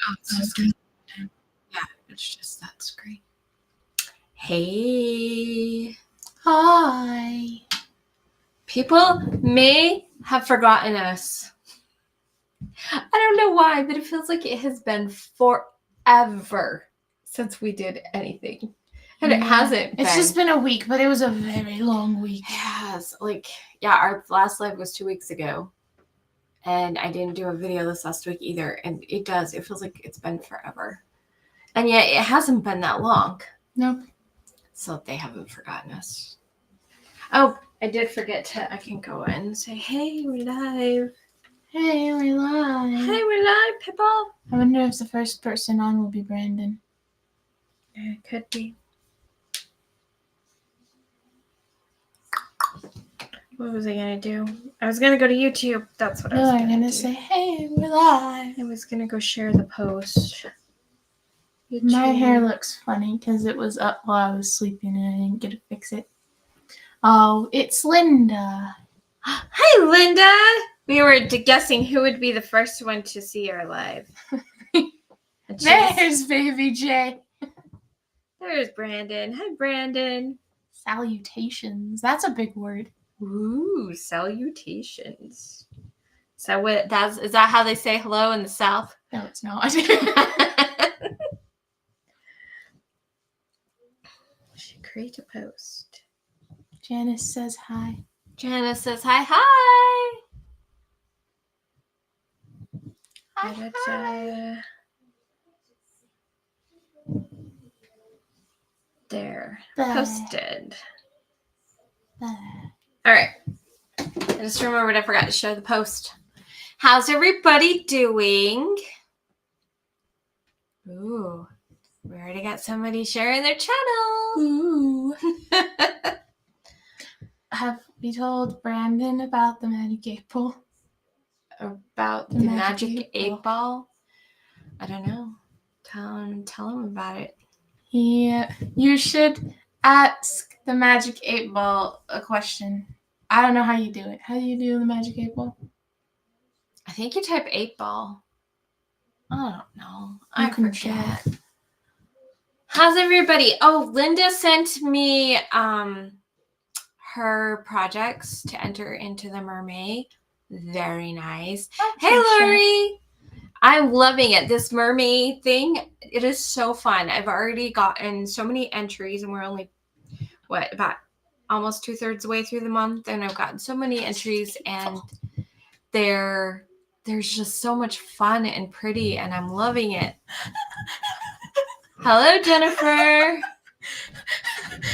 Oh, it's just good. Yeah, it's just that screen. Hey. Hi. People may have forgotten us. I don't know why, but it feels like it has been forever since we did anything. And it hasn't been. It's just been a week, but it was a very long week. It has. Our last live was 2 weeks ago. And I didn't do a video this last week either. And it feels like it's been forever. And yet it hasn't been that long. Nope. So they haven't forgotten us. Oh, I did forget I can go in and say, hey, we're live. Hey, we're live. Hey, we're live, people. I wonder if the first person on will be Brandon. Yeah, it could be. What was I going to do? I was going to go to YouTube. That's what I was going to do. I'm going to say, hey, we're live. I was going to go share the post. YouTube. My hair looks funny because it was up while I was sleeping and I didn't get to fix it. Oh, it's Linda. Hi, Linda. We were guessing who would be the first one to see our live. There's Baby J. There's Brandon. Hi, Brandon. Salutations. That's a big word. Ooh, salutations. So is that how they say hello in the South? No, it's not. Should create a post. Janice says hi. Janice says hi. Hi. Hi. There. Posted. There. All right. I just remembered I forgot to show the post. How's everybody doing? Ooh. We already got somebody sharing their channel. Ooh. Have we told Brandon about the magic 8 ball? About the magic 8 ball? I don't know. Tell him about it. You should ask the magic 8 ball a question. I don't know how you do it. How do you do the magic 8 ball? I think you type 8 ball. I don't know. I forget. How's everybody? Oh, Linda sent me her projects to enter into the mermaid. Very nice. Hey, Lori. I'm loving it. This mermaid thing, it is so fun. I've already gotten so many entries, and we're only, about almost 2/3 the way through the month, and I've gotten so many entries, and there's just so much fun and pretty, and I'm loving it. Hello, Jennifer.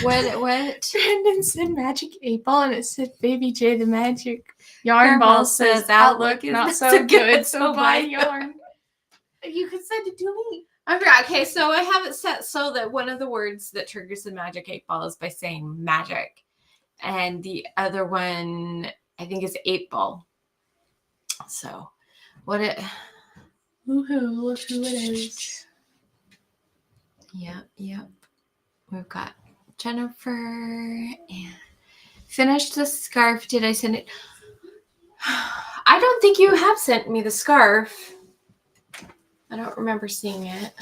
What? Brandon said magic 8 ball, and it said Baby J the magic yarn ball says outlook is not so good, so buy yarn. You could send it to me. Okay, so I have it set so that one of the words that triggers the magic 8 ball is by saying magic. And the other one, I think, is 8 ball. So, woohoo, look who it is. Yep. We've got Jennifer and finished the scarf. Did I send it? I don't think you have sent me the scarf. I don't remember seeing it.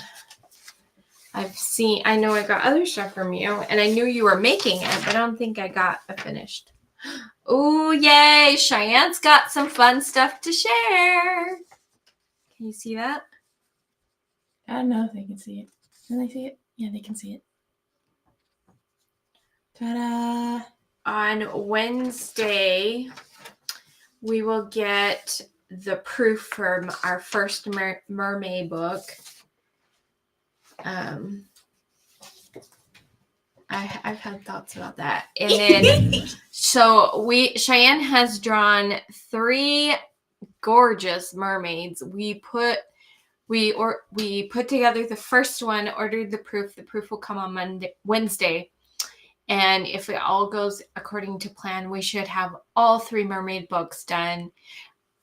I know I got other stuff from you, and I knew you were making it, but I don't think I got a finished. Oh, yay! Cheyenne's got some fun stuff to share. Can you see that? I don't know if they can see it. Can they see it? Yeah, they can see it. Ta-da! On Wednesday, we will get the proof from our first mermaid book. I've had thoughts about that. And then, so Cheyenne has drawn 3 gorgeous mermaids. We put together the first one, ordered the proof. The proof will come on Wednesday. And if it all goes according to plan, we should have all 3 mermaid books done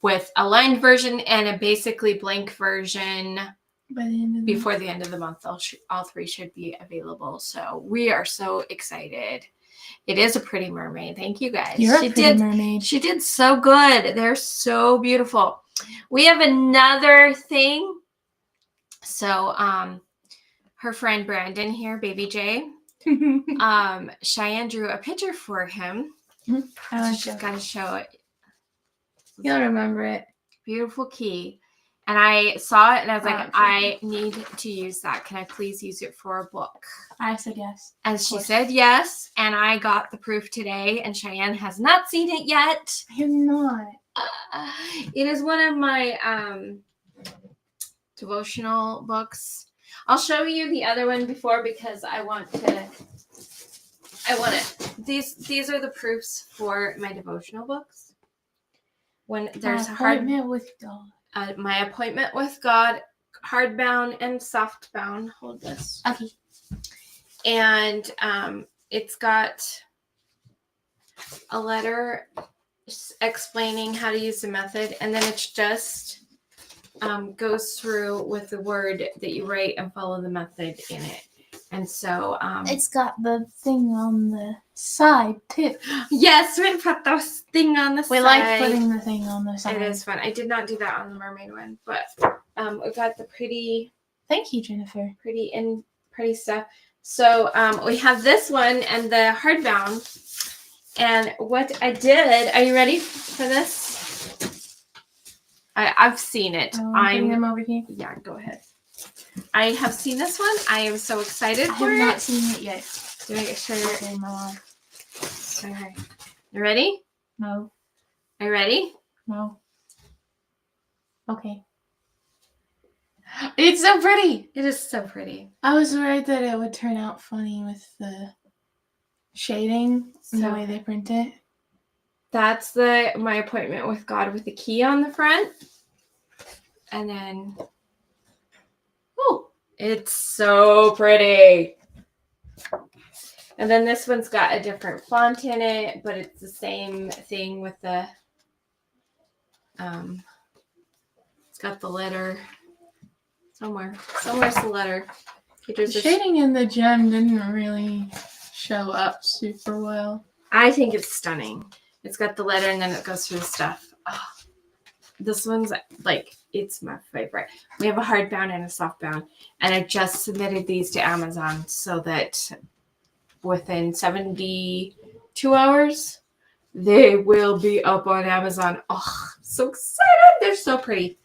with a lined version and a basically blank version By the end of the before the end of the month, all 3 should be available. So we are so excited. It is a pretty mermaid. Thank you guys. You're a pretty mermaid. She did so good. They're so beautiful. We have another thing. So her friend Brandon here, Baby J, ShiAnne drew a picture for him. She's got to show it. You'll remember it. Beautiful key. And I saw it and I was like, I need to use that. Can I please use it for a book? I said yes. And she said yes. And I got the proof today. And ShiAnne has not seen it yet. I have not. It is one of my devotional books. I'll show you the other one before because I want it. These are the proofs for my devotional books. When there's appointment with God. My appointment with God, hardbound and softbound. Hold this. Okay. And it's got a letter explaining how to use the method, and then it's just goes through with the word that you write and follow the method in it. And so it's got the thing on the side too. Yes, we put the thing on the side. We like putting the thing on the side. It is fun. I did not do that on the mermaid one, but we got the pretty. Thank you, Jennifer. Pretty stuff. So we have this one and the hardbound. And what I did, are you ready for this? I've seen it. I'm putting them over here. Yeah, go ahead. I have seen this one. I am so excited for it. I have not seen it yet. Do I show you? Okay, Mom. Okay. You ready? No. Are you ready? No. Okay. It's so pretty. It is so pretty. I was worried that it would turn out funny with the shading and the way they print it. That's my appointment with God with the key on the front. And then, oh, it's so pretty. And then this one's got a different font in it, but it's the same thing with the, it's got the letter somewhere's the letter. The shading in the gem didn't really show up super well. I think it's stunning. It's got the letter and then it goes through the stuff. Oh, this one's like, it's my favorite. We have a hardbound and a softbound, and I just submitted these to Amazon so that within 72 hours, they will be up on Amazon. Oh, so excited. They're so pretty.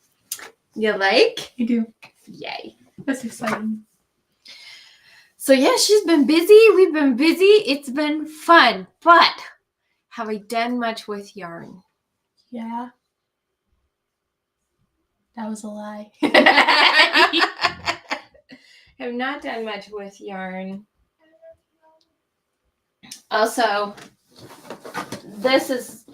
You like? I do. Yay. That's exciting. So yeah, she's been busy. We've been busy. It's been fun. But have I done much with yarn? Yeah. That was a lie. Have not done much with yarn. Also, this is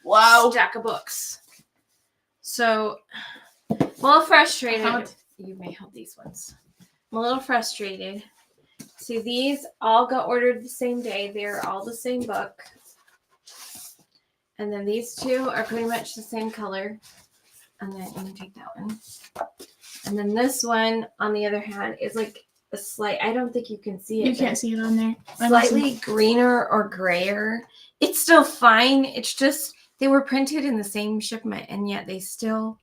wow, stack of books. So I'm a little frustrated. You may hold these ones. I'm a little frustrated. See, these all got ordered the same day. They're all the same book. And then these two are pretty much the same color. And then I'm going to take that one. And then this one, on the other hand, is like a slight, I don't think you can see it. You can't see it on there. Slightly greener or grayer. It's still fine. It's just, they were printed in the same shipment and yet they still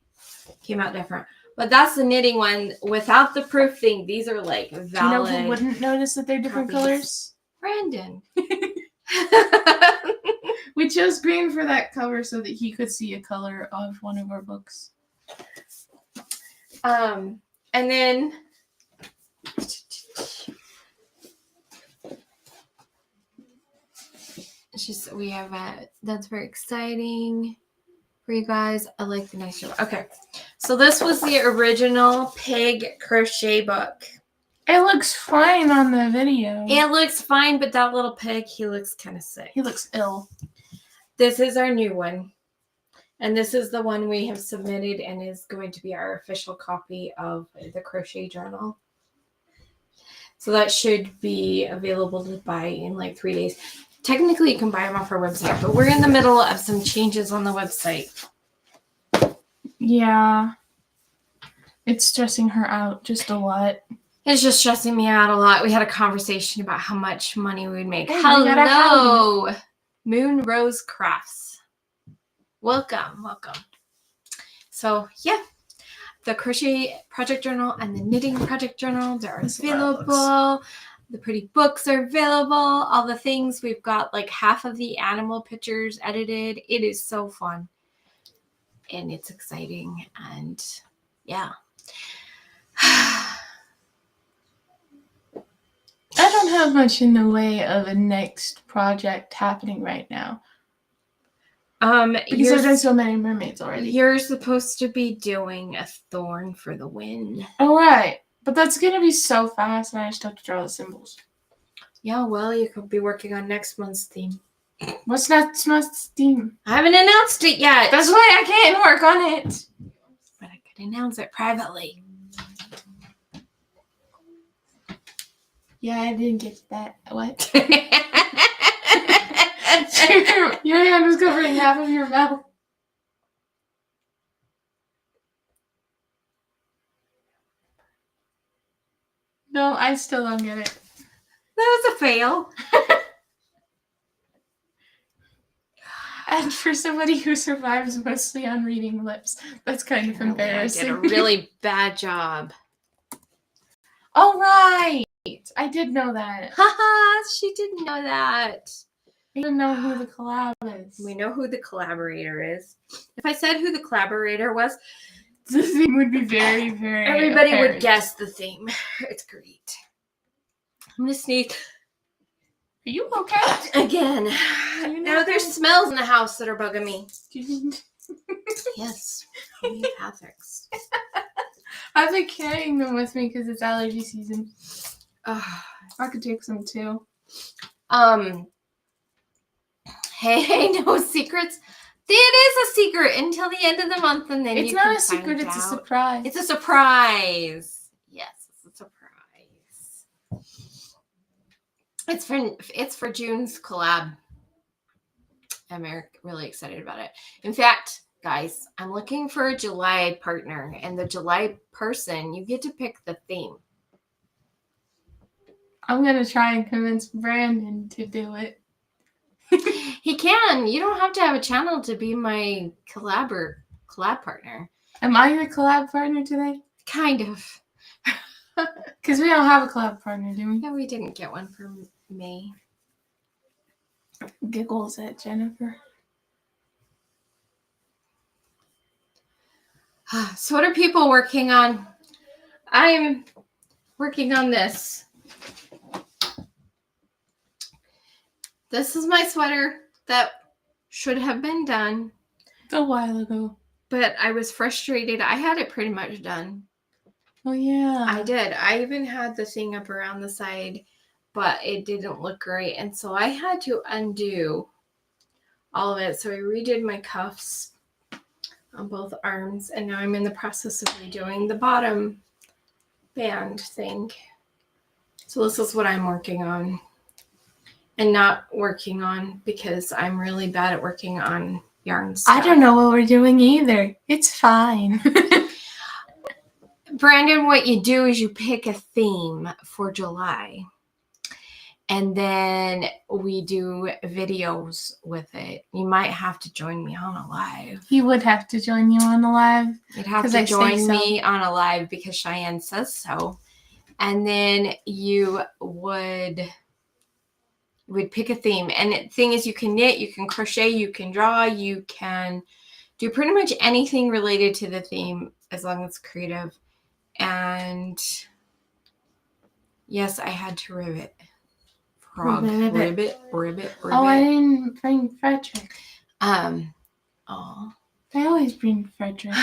came out different. But that's the knitting one without the proof thing. These are like valid. Do you know who wouldn't notice that they're different colors? Brandon. We chose green for that cover so that he could see a color of one of our books. And then it's just, we have that's very exciting for you guys. I like the nice job. Okay, so this was the original pig crochet book. It looks fine on the video. It looks fine, but that little pig, he looks kind of sick. He looks ill. This is our new one. And this is the one we have submitted and is going to be our official copy of the crochet journal. So that should be available to buy in like 3 days. Technically, you can buy them off our website, but we're in the middle of some changes on the website. Yeah. It's stressing her out just a lot. It's just stressing me out a lot. We had a conversation about how much money we would make. Hey, Hello, Moon Rose Crafts. Welcome. So, yeah, the crochet project journal and the knitting project journal, they're available. The pretty books are available. All the things. We've got like half of the animal pictures edited. It is so fun. And it's exciting. And yeah. I don't have much in the way of a next project happening right now. Because I've done so many mermaids already. You're supposed to be doing a Thorn for the Wind. Oh, right. But that's going to be so fast, and I just have to draw the symbols. Yeah, well, you could be working on next month's theme. What's next month's theme? I haven't announced it yet. That's why I can't work on it. But I could announce it privately. Yeah, I didn't get that. What? Your hand was covering half of your mouth. No, I still don't get it. That was a fail. And for somebody who survives mostly on reading lips, that's kind of embarrassing. I did a really bad job. Oh, right. I did know that. Haha, she didn't know that. I didn't know who the collab is. We know who the collaborator is. If I said who the collaborator was, the theme would be very, very everybody apparent. would guess the theme. It's great. I'm going to sneeze. Are you okay? Again. Now there's smells in the house that are bugging me. Yes. Homeopathics. I've been carrying them with me because it's allergy season. I could take some too. Hey, no secrets. It is a secret until the end of the month, and then it's not a secret. It's a surprise. It's a surprise. Yes, it's a surprise. It's for June's collab. I'm really excited about it. In fact, guys, I'm looking for a July partner, and the July person, you get to pick the theme. I'm gonna try and convince Brandon to do it. He can. You don't have to have a channel to be my collab partner. Am I your collab partner today? Kind of. Because we don't have a collab partner, do we? No, we didn't get one for May. Giggles at Jennifer. So what are people working on? I'm working on this. This is my sweater that should have been done a while ago. But I was frustrated. I had it pretty much done. Oh, yeah. I did. I even had the thing up around the side, but it didn't look great. And so I had to undo all of it. So I redid my cuffs on both arms. And now I'm in the process of redoing the bottom band thing. So this is what I'm working on. And not working on because I'm really bad at working on yarn stuff. I don't know what we're doing either. It's fine. Brandon, what you do is you pick a theme for July. And then we do videos with it. You might have to join me on a live. He would have to join you on a live. You'd have to join me on a live because ShiAnne says so. And then you would pick a theme. And the thing is, you can knit, you can crochet, you can draw, you can do pretty much anything related to the theme as long as it's creative. And yes, I had to ribbit. Ribbit. Oh, I didn't bring Frederick. Oh. I always bring Frederick.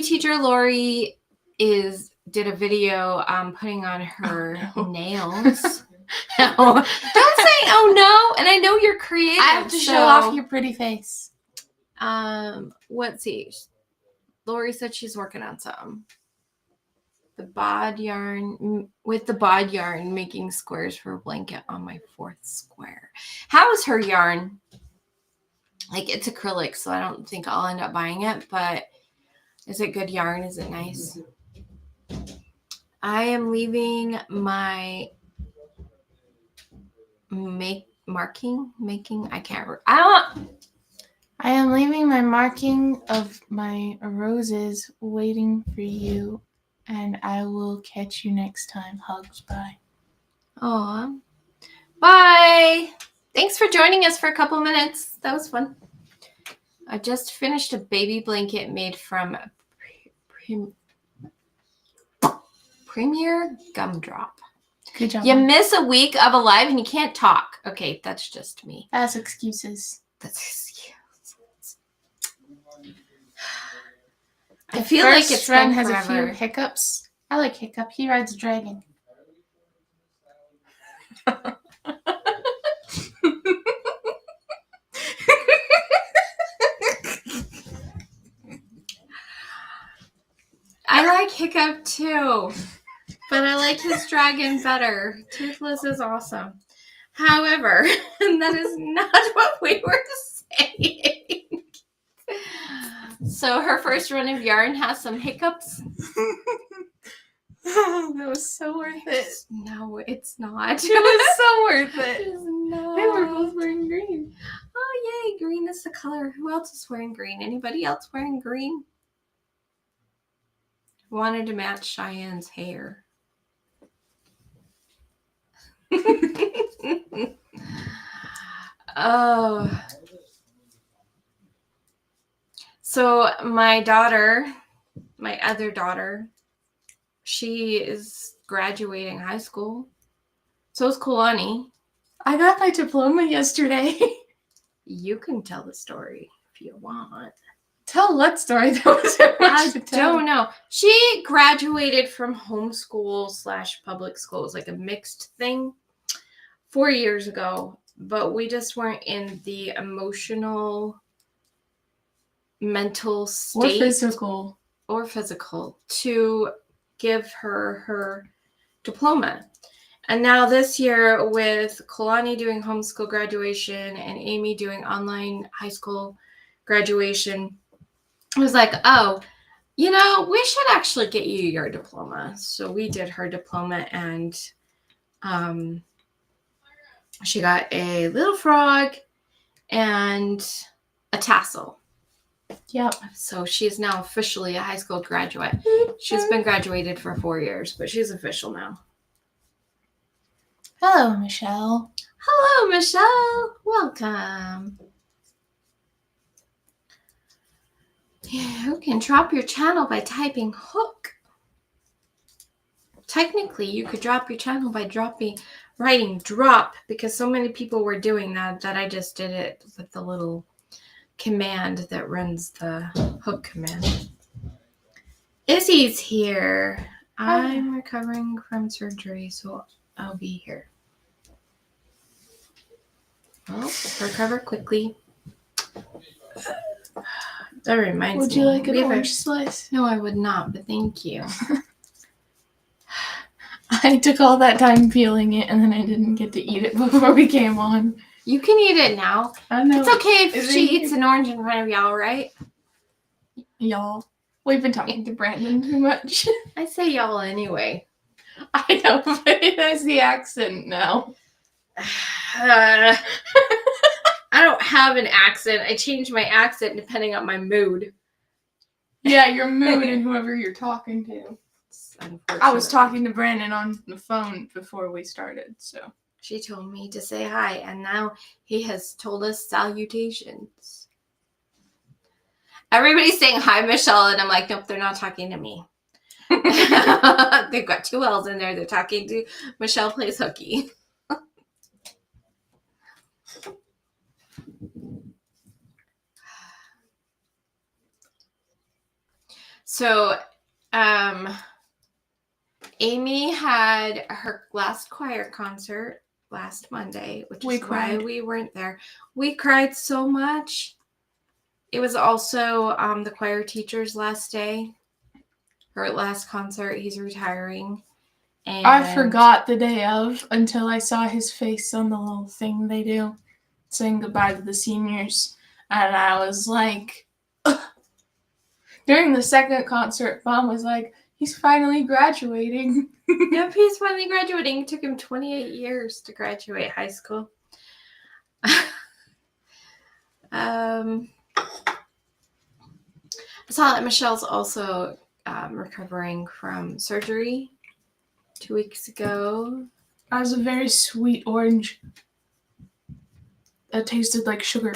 Teacher Lori did a video putting on her nails. No. Don't say oh no. And I know you're creative. I have to show off your pretty face. Let's see. Lori said she's working on something. The bod yarn, making squares for a blanket on my 4th square. How is her yarn? Like, it's acrylic, so I don't think I'll end up buying it, but is it good yarn? Is it nice? I am leaving my making. I can't remember. I am leaving my marking of my roses waiting for you, and I will catch you next time. Hugs, bye. Aw. Bye. Thanks for joining us for a couple minutes. That was fun. I just finished a baby blanket made from Premier Gumdrop. Good job. You miss a week of a live and you can't talk. Okay, that's just me. That's excuses. That's excuses. I feel like it's friend been has forever. a few hiccups. I like Hiccup. He rides a dragon. I like Hiccup too, but I like his dragon better. Toothless is awesome. However, that is not what we were saying. So her first run of yarn has some hiccups. That was so worth it. No, it's not. It was so worth it. It is not. They were both wearing green. Oh, yay. Green is the color. Who else is wearing green? Anybody else wearing green? Wanted to match Cheyenne's hair. Oh. So my daughter, my other daughter, she is graduating high school. So is Kalani. I got my diploma yesterday. You can tell the story if you want. Tell what story? That was so much I to tell. don't know. She graduated from homeschool / public schools, like a mixed thing, 4 years ago. But we just weren't in the emotional, mental state. Or physical to give her diploma. And now this year, with Kalani doing homeschool graduation and Amy doing online high school graduation, I was like, oh, you know, we should actually get you your diploma. So we did her diploma, and she got a little frog and a tassel. Yep. So she is now officially a high school graduate. She's been graduated for 4 years, but she's official now. Hello, Michelle. Hello, Michelle. Welcome. You can drop your channel by typing hook. Technically, you could drop your channel by writing drop, because so many people were doing that I just did it with the little command that runs the hook command. Izzy's here. I'm recovering from surgery, so I'll be here. Well, recover quickly. That reminds me. Would you like an orange slice? No, I would not, but thank you. I took all that time peeling it, and then I didn't get to eat it before we came on. You can eat it now. I know. It's okay if she eats an orange in front of y'all, right? Y'all. We've been talking to Brandon too much. I say y'all anyway. I know, but it has the accent now. I don't have an accent. I change my accent depending on my mood. Yeah, your mood and whoever you're talking to. I was talking to Brandon on the phone before we started, so. She told me to say hi, and now he has told us salutations. Everybody's saying hi, Michelle, and I'm like, nope, they're not talking to me. They've got 2 L's in there. They're talking to Michelle Plays Hooky. So, Amy had her last choir concert last Monday, which is why we weren't there. We cried so much. It was also the choir teacher's last day. Her last concert. He's retiring. And I forgot the day of until I saw his face on the little thing they do, saying goodbye to the seniors. And I was like, ugh. During the second concert, Mom was like, he's finally graduating. Yep, he's finally graduating. It took him 28 years to graduate high school. I saw that Michelle's also recovering from surgery 2 weeks ago. I was a very sweet orange that tasted like sugar.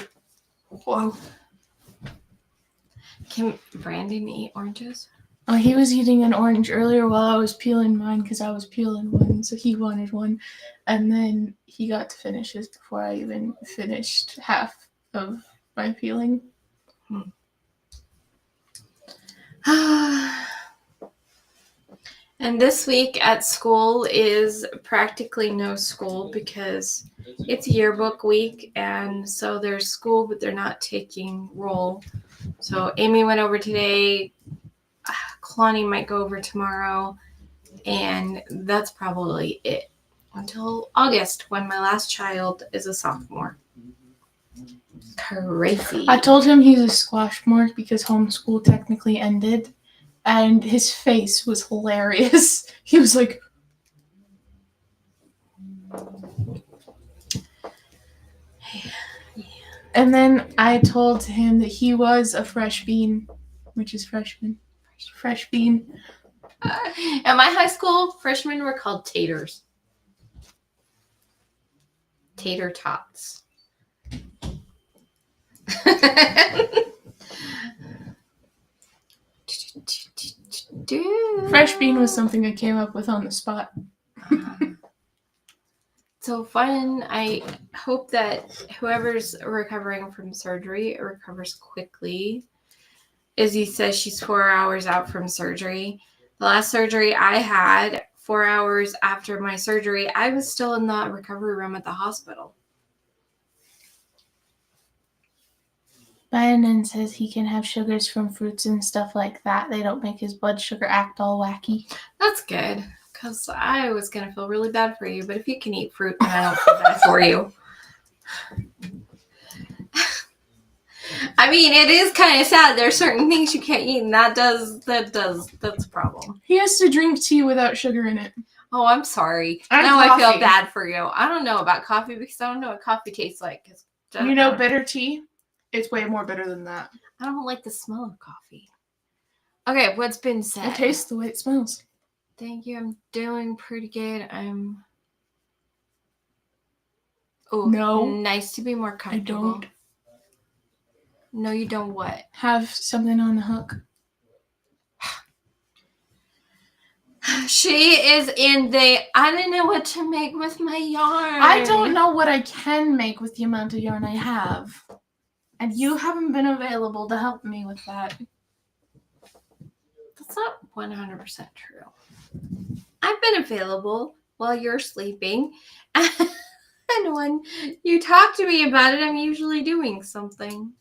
Whoa. Can Brandon eat oranges? Oh, he was eating an orange earlier while I was peeling mine because I was peeling one, so he wanted one. And then he got to finish his before I even finished half of my peeling. And this week at school is practically no school because it's yearbook week, and so there's school, but they're not taking roll. So Amy went over today. Kalani might go over tomorrow, and that's probably it until August when my last child is a sophomore. Crazy. I told him he's a squashmore because homeschool technically ended, and his face was hilarious. He was like, and then I told him that he was a fresh bean, which is freshman. Fresh bean. At my high school, freshmen were called taters. Tater tots. Fresh bean was something I came up with on the spot. So fun. I hope that whoever's recovering from surgery recovers quickly. Izzy says she's 4 hours out from surgery. The last surgery I had, 4 hours after my surgery, I was still in the recovery room at the hospital. Brandon says he can have sugars from fruits and stuff like that. They don't make his blood sugar act all wacky. That's good, because I was going to feel really bad for you, but if you can eat fruit, then I don't feel bad for you. I mean, it is kind of sad. There are certain things you can't eat, and that's a problem. He has to drink tea without sugar in it. Oh, I'm sorry. And now coffee. I feel bad for you. I don't know about coffee because I don't know what coffee tastes like. You know bitter tea? It's way more bitter than that. I don't like the smell of coffee. Okay, what's been said? It tastes the way it smells. Thank you. I'm doing pretty good. No. Nice to be more comfortable. I don't. No, you don't what? Have something on the hook. She is in the, I don't know what to make with my yarn. I don't know what I can make with the amount of yarn I have. And you haven't been available to help me with that. That's not 100% true. I've been available while you're sleeping. And when you talk to me about it, I'm usually doing something.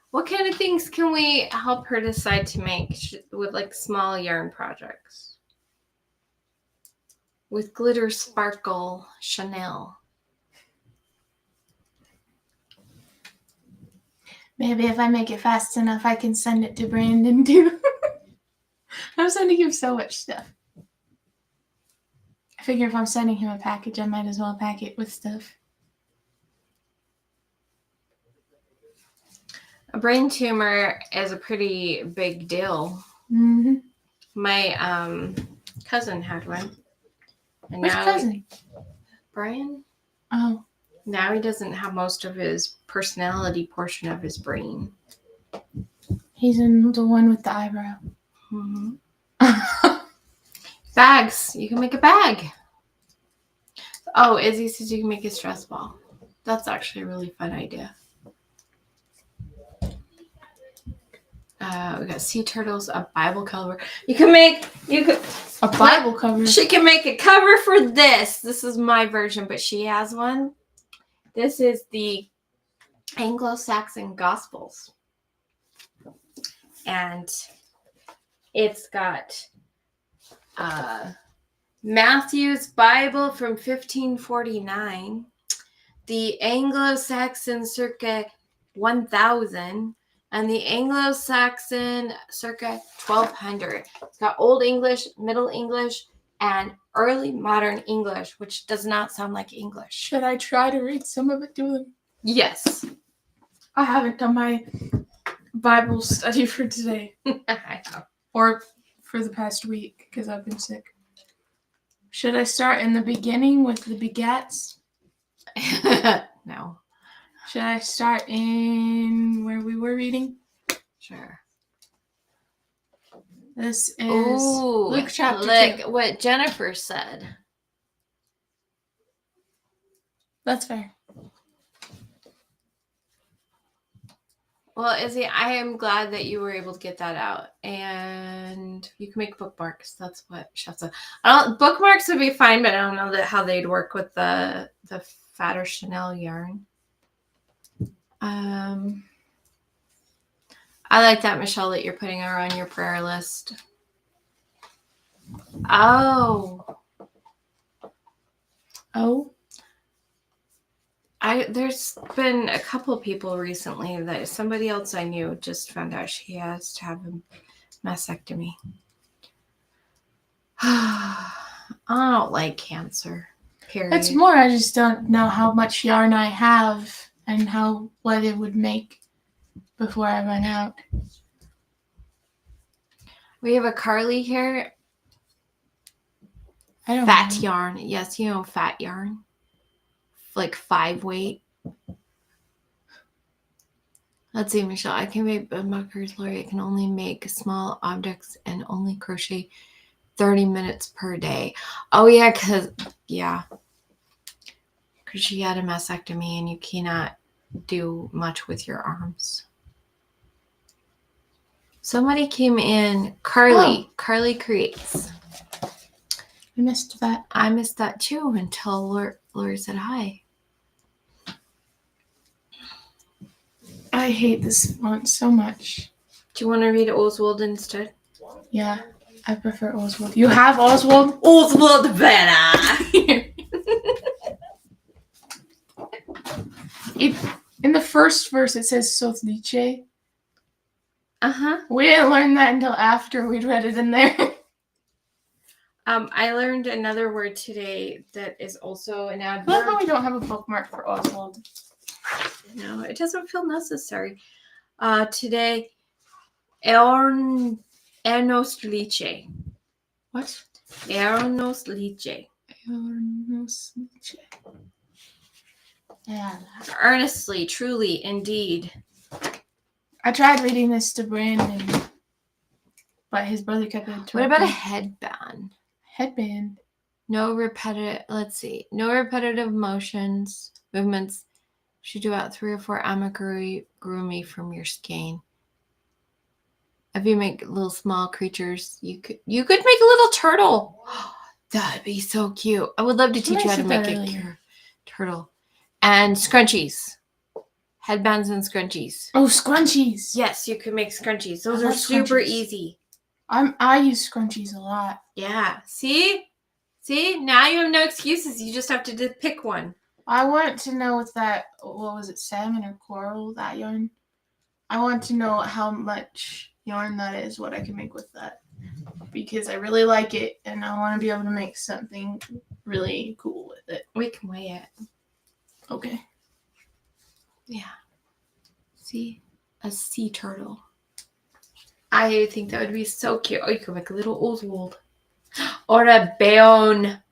What kind of things can we help her decide to make with like small yarn projects? With glitter sparkle Chanel. Maybe if I make it fast enough, I can send it to Brandon too. I'm sending him so much stuff. I figure if I'm sending him a package, I might as well pack it with stuff. A brain tumor is a pretty big deal. Mm-hmm. My cousin had one. And Which cousin? Brian. Oh. Now he doesn't have most of his personality portion of his brain. He's in the one with the eyebrow. Mm-hmm. Bags. You can make a bag. Oh, Izzy says you can make a stress ball. That's actually a really fun idea. We got sea turtles, a Bible cover. You can a Bible cover. She can make a cover for this. This is my version, but she has one. This is the Anglo-Saxon Gospels. And it's got Matthew's Bible from 1549, the Anglo-Saxon circa 1000, and the Anglo-Saxon circa 1200. It's got Old English, Middle English, and Early Modern English, which does not sound like English. Should I try to read some of it to them? Yes. I haven't done my Bible study for today. I know. Or for the past week, because I've been sick. Should I start in the beginning with the begats? No. Should I start in where we were reading? Sure. This is Luke chapter 2. What Jennifer said. That's fair. Well, Izzy, I am glad that you were able to get that out, and you can make bookmarks. That's what Chef said. Bookmarks would be fine, but I don't know how they'd work with the fatter Chanel yarn. I like that, Michelle, that you're putting her on your prayer list. Oh. There's been a couple people recently that somebody else I knew just found out she has to have a mastectomy. I don't like cancer. Period. It's more, I just don't know how much yarn I have and what it would make before I run out. We have a Carly here. I don't fat know. yarn. Yes, you know fat yarn. Like 5 weight. Let's see, Michelle. I can make markers, Lori. I can only make small objects and only crochet 30 minutes per day. Oh, yeah, because she had a mastectomy and you cannot do much with your arms. Somebody came in. Carly. Oh. Carly Creates. I missed that. I missed that too until Lori said hi. I hate this font so much. Do you want to read Oswald instead? Yeah, I prefer Oswald. You have Oswald? Oswald better. In the first verse, it says Sotliche. Uh-huh. We didn't learn that until after we'd read it in there. I learned another word today that is also an adverb. I love how we don't have a bookmark for Oswald. No, it doesn't feel necessary. Today, Ernosliche. What? Ernosliche. Ernosliche. Yeah. Earnestly, truly, indeed. I tried reading this to Brandon, but his brother kept interrupting. What about a headband? Headband. No repetitive movements. Should do out 3 or 4 amigurumi from your skein. If you make little small creatures, you could make a little turtle. That'd be so cute. I would love to teach you how to make a turtle. And scrunchies. Headbands and scrunchies. Oh, scrunchies. Yes, you can make scrunchies. Those are super easy. I use scrunchies a lot. Yeah. See? Now you have no excuses. You just have to pick one. I want to know what was it, salmon or coral, that yarn? I want to know how much yarn that is, what I can make with that. Because I really like it, and I want to be able to make something really cool with it. We can weigh it. Okay. Yeah. See? A sea turtle. I think that would be so cute. Oh, you could make a little Oswald. Or a bayon.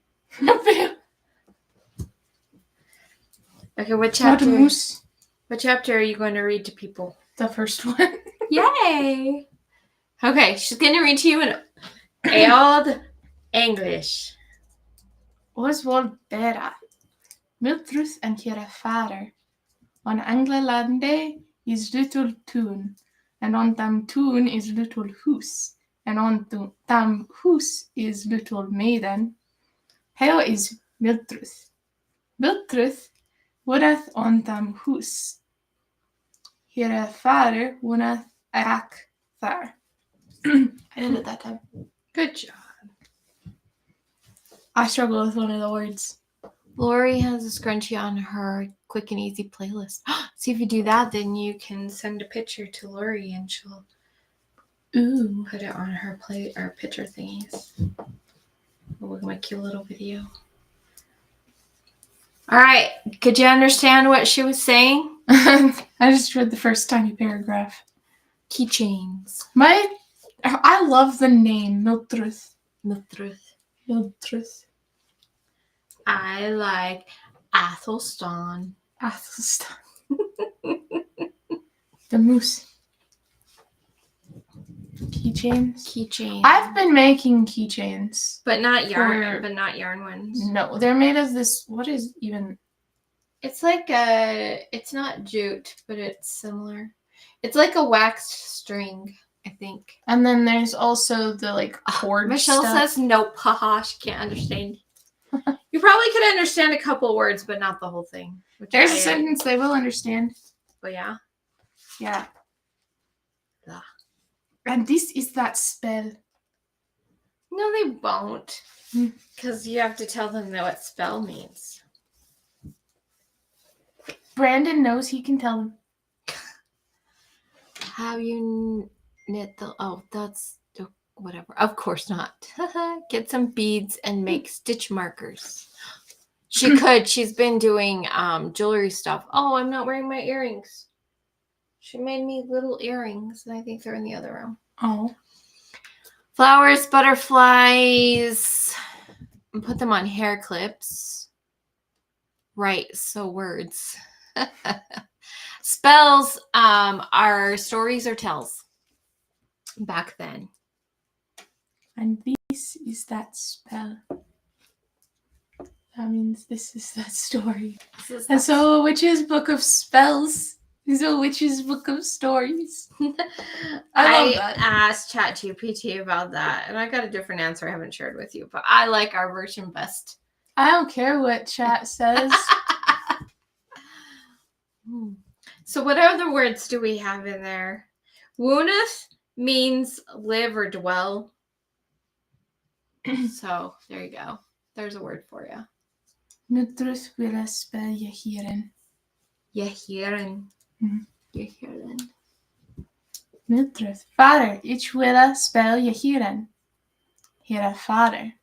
Okay, what chapter are you going to read to people? The first one. Yay! Okay, she's going to read to you in Old English. Oswald Bera. Mildruth and Kira Fader. On Anglelande is little tune, and on tam tune is little hoose, and on tam hoose is little maiden. How is Mildruth? Mildruth woodeth on tam hoose. Kira Fader wooneth aak thar. I did it that time. Good job. I struggle with one of the words. Lori has a scrunchie on her quick and easy playlist. See, if you do that, then you can send a picture to Lori and she'll put it on her picture thingies. We'll make you a little video. All right. Could you understand what she was saying? I just read the first tiny paragraph. Keychains. I love the name Mildruth. Mildruth. I like Athelstan. The moose. Keychains. Keychains. I've been making keychains. But not yarn. But not yarn ones. No, they're made of this. What is even? It's like it's not jute, but it's similar. It's like a waxed string, I think. And then there's also the cord Michelle stuff. says nope, haha, she can't understand. You probably could understand a couple words, but not the whole thing. There's a sentence they will understand. Oh yeah? Yeah. Ugh. And this is that spell. No, they won't. Because you have to tell them what spell means. Brandon knows he can tell them. How you knit the... Oh, that's... Whatever. Of course not. Get some beads and make stitch markers. She could. She's been doing jewelry stuff. Oh, I'm not wearing my earrings. She made me little earrings, and I think they're in the other room. Oh. Flowers, butterflies. And put them on hair clips. Right, so words. Spells are stories or tells. Back then. And this is that spell. That means this is that story. And so a witch's book of spells is a witch's book of stories. I love that. Asked ChatGPT about that, and I got a different answer I haven't shared with you, but I like our version best. I don't care what chat says. So what other words do we have in there? Wooneth means live or dwell. So there you go. There's a word for you. Mildruth ville spell Yehiren. Yehiren. Yehiren. Mildruth. Father. Ich ville spell Yehiren. Here, father.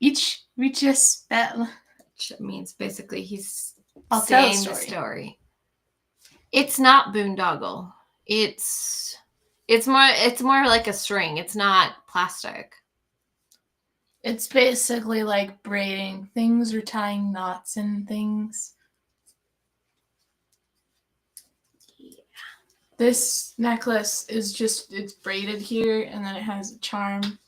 Ich will spell. Which means basically he's I'll tell saying the story. It's not boondoggle. It's more like a string. It's not plastic. It's basically like braiding things or tying knots and things. Yeah. This necklace is it's braided here and then it has a charm.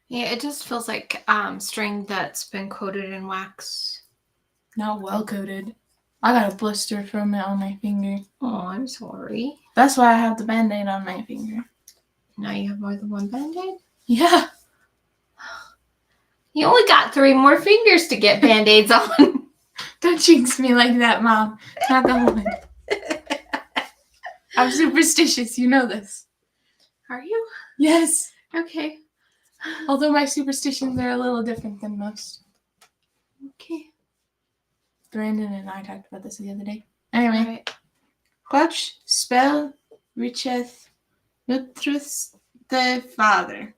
Yeah, it just feels like string that's been coated in wax. Not well coated. I got a blister from it on my finger. Oh, I'm sorry. That's why I have the Band-Aid on my finger. Now you have more than one Band-Aid? Yeah. You only got 3 more fingers to get Band-Aids on. Don't jinx me like that, Mom. Not the whole one. I'm superstitious. You know this. Are you? Yes. Okay. Although my superstitions are a little different than most. Okay. Brandon and I talked about this the other day. Anyway. Watch, spell, reacheth, Mildruth the father.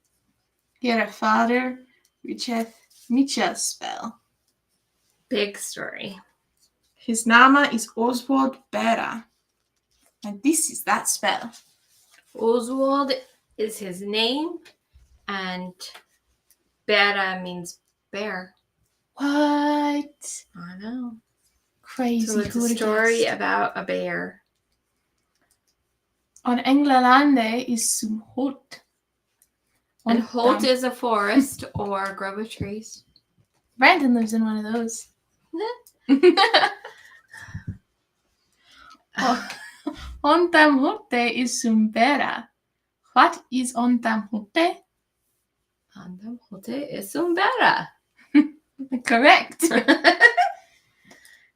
Here a father, reacheth, Michele spell. Big story. His name is Oswald Bera. And this is that spell. Oswald is his name, and Bera means bear. What? I know. Crazy. So it's a story about a bear. On Englalande is some holt. And holt is a forest or a grove of trees. Brandon lives in one of those. On tam holte is some bera. What is on tam holte? On tam holte is some bera. Correct.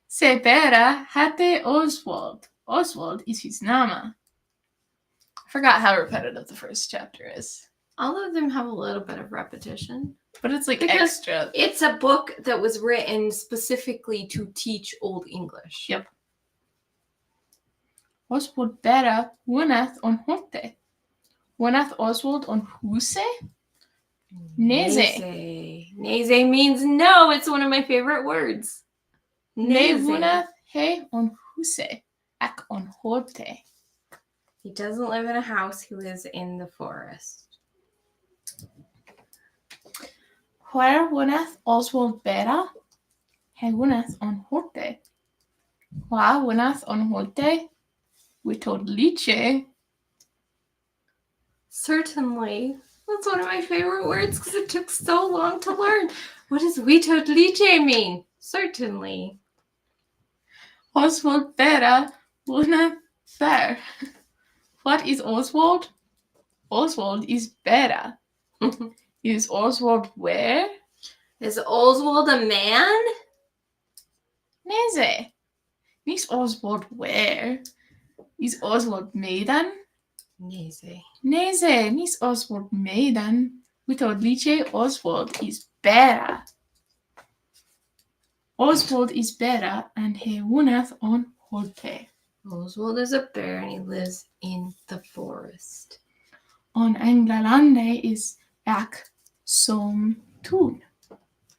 Se bera hatte Oswald. Oswald is his name. I forgot how repetitive the first chapter is. All of them have a little bit of repetition. But it's like Because extra. it's a book that was written specifically to teach Old English. Yep. Oswald bera woneth on honte. Woneth Oswald on huse? Neze. Neze means no. It's one of my favorite words. Ne woneth he on huse. Ek on honte. He doesn't live in a house. He lives in the forest. Where woneth Oswald bera? He woneth on honte. Wha woneth on honte? We told liche. Certainly. That's one of my favorite words because it took so long to learn. What does "vito liche" mean? Certainly. Oswald bera woneth there. What is Oswald? Oswald is bera. Is Oswald where? Is Oswald a man? Neze. Nis Oswald where? Is Oswald maiden? Neze. Neze, nis Oswald maiden. Without liche, Oswald is bera. Oswald is bera, and he woneth on holte. Oswald is a bear and he lives in the forest. On Englalande is ek som tun.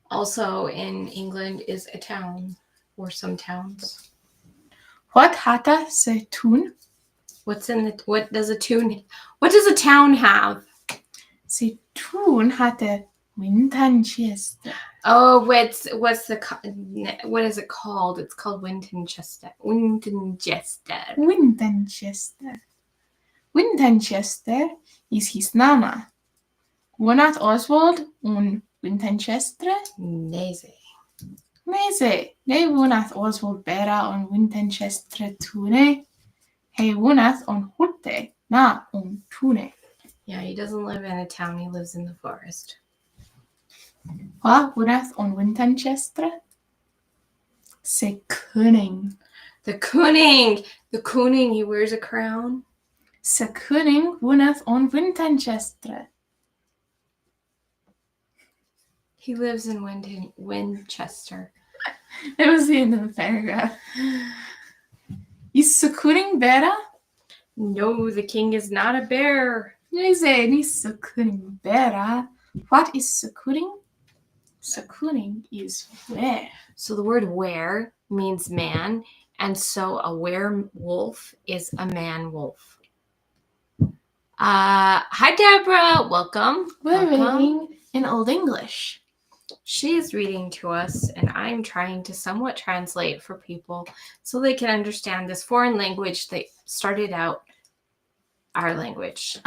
Also in England is a town or some towns. What hata se tun? What does a town have? Se tun hata Wintanchester. Oh, what is it called? It's called Wintonchester. Wintonchester. Wintanchester is his nama. Wonat Oswald on Wintanchester? Neze. Neze, ne wonat Oswald bera on Wintanchester tune. He wonat on Horte, na on tune. Yeah, he doesn't live in a town. He lives in the forest. Wa wonat on Wintanchester? Se cunning. The Cooning, he wears a crown. Se cunning wonat on Wintanchester. He lives in Winchester. That was the end of the paragraph. Is se cunning bera? No, the king is not a bear. Neze, ni se cunning bera. What is se cunning? Se cunning is where. So the word were means man, and so a werewolf is a man wolf. Hi, Deborah. Welcome. We're reading in Old English. She is reading to us, and I'm trying to somewhat translate for people so they can understand this foreign language that started out our language.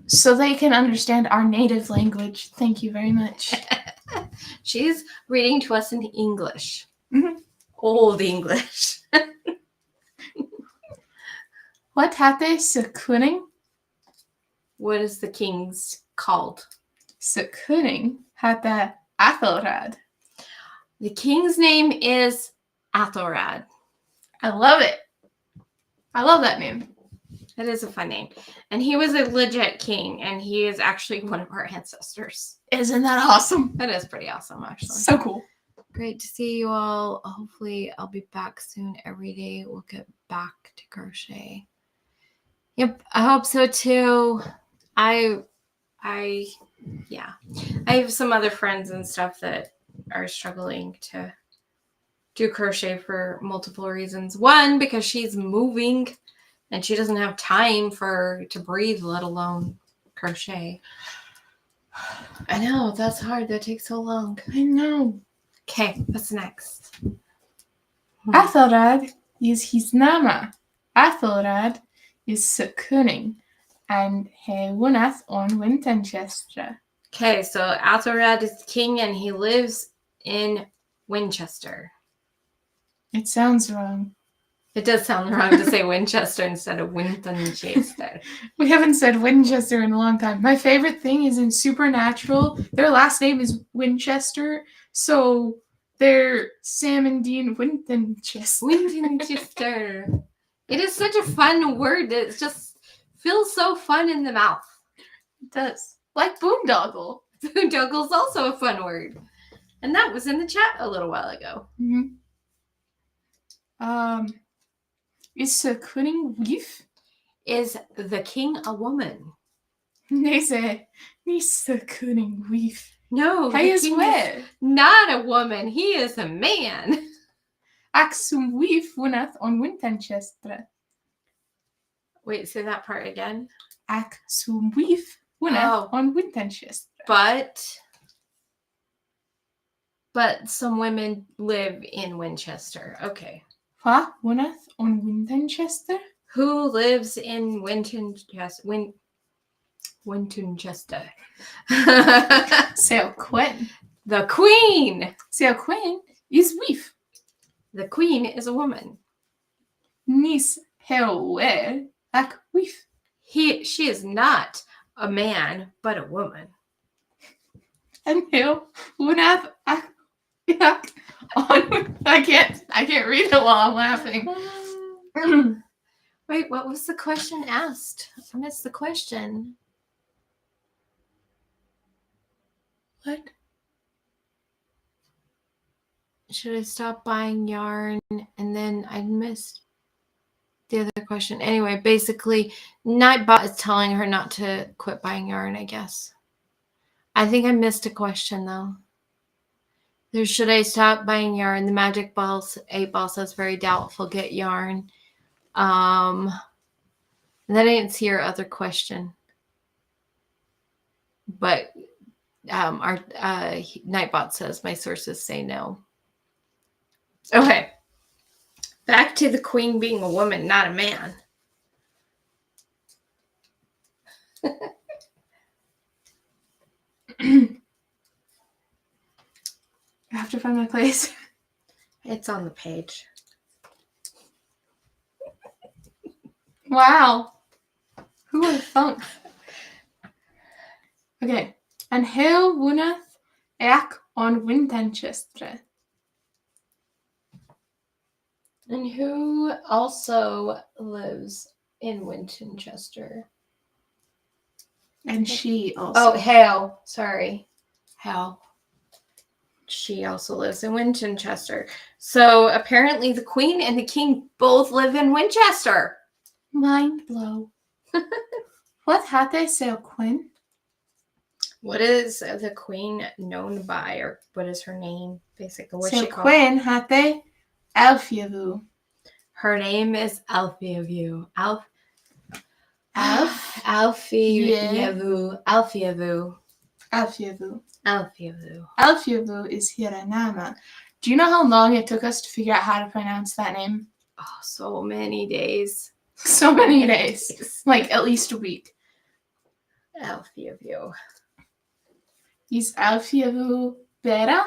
So they can understand our native language. Thank you very much. She's reading to us in English. Mm-hmm. Old English. What hate se cunning? What is the king's called? Se cunning hate Athelred. The king's name is Athelred. I love it. I love that name. That is a fun name. And he was a legit king, and he is actually one of our ancestors. Isn't that awesome? That is pretty awesome, actually. So cool. Great to see you all. Hopefully, I'll be back soon every day. We'll get back to crochet. Yep, I hope so too. I have some other friends and stuff that are struggling to do crochet for multiple reasons. One, because she's moving and she doesn't have time to breathe, let alone crochet. I know, that's hard. That takes so long. I know. Okay, what's next? Athelred is his nama. Athelred is se cunning, and he woneth on Winchester. Okay, so Athelred is the king, and he lives in Winchester. It sounds wrong. It does sound wrong to say Winchester instead of Winchester. We haven't said Winchester in a long time. My favorite thing is in Supernatural, their last name is Winchester, so they're Sam and Dean Winchester. Winchester. It is such a fun word. It just feels so fun in the mouth. It does. Like boondoggle. Boondoggle's also a fun word. And that was in the chat a little while ago. Mm-hmm. Is a kunning wief? Is the king a woman? Nese. Nisa kunning wief. No, Hij the is king where? is not a woman. He is a man. Ac sum wief wnaeth on Winchester. Wait, say that part again. Ac sum wief wnaeth on Winchester. But some women live in Winchester. Okay. Fa wnaeth on Winchester? Who lives in Winchester? Winchester. Sale Quinn. The queen. Sale Quinn is wief. The queen is a woman. Nis hewe ac wief. She is not a man, but a woman. And who wnaeth ac on. I can't read it while I'm laughing. Wait, what was the question asked? I missed the question. What? Should I stop buying yarn? And then I missed the other question. Anyway, basically, Nightbot is telling her not to quit buying yarn, I guess. I think I missed a question, though. Should I stop buying yarn? The Magic Balls 8 Ball says very doubtful. Get yarn. And then I didn't see your other question. But our Nightbot says my sources say no. Okay. Back to the queen being a woman, not a man. I have to find my place. It's on the page. Wow. Who would have thunk? Okay. And heel wnaeth ac on Winchester. And who also lives in Winchester? And she also. Oh, Hale. Sorry. Hale. She also lives in Winchester. So apparently the queen and the king both live in Winchester. Mind blow. What had they say, Quinn? What is the queen known by, or what is her name? Basically, what's she called? Quinn had they Alfiavu. Her name is Alfiavu. Alfiavu. Alfiavu is Hiranama. Do you know how long it took us to figure out how to pronounce that name? Oh, so many days. So many days. Like at least a week. Alfiavu. Is Alfiavu better?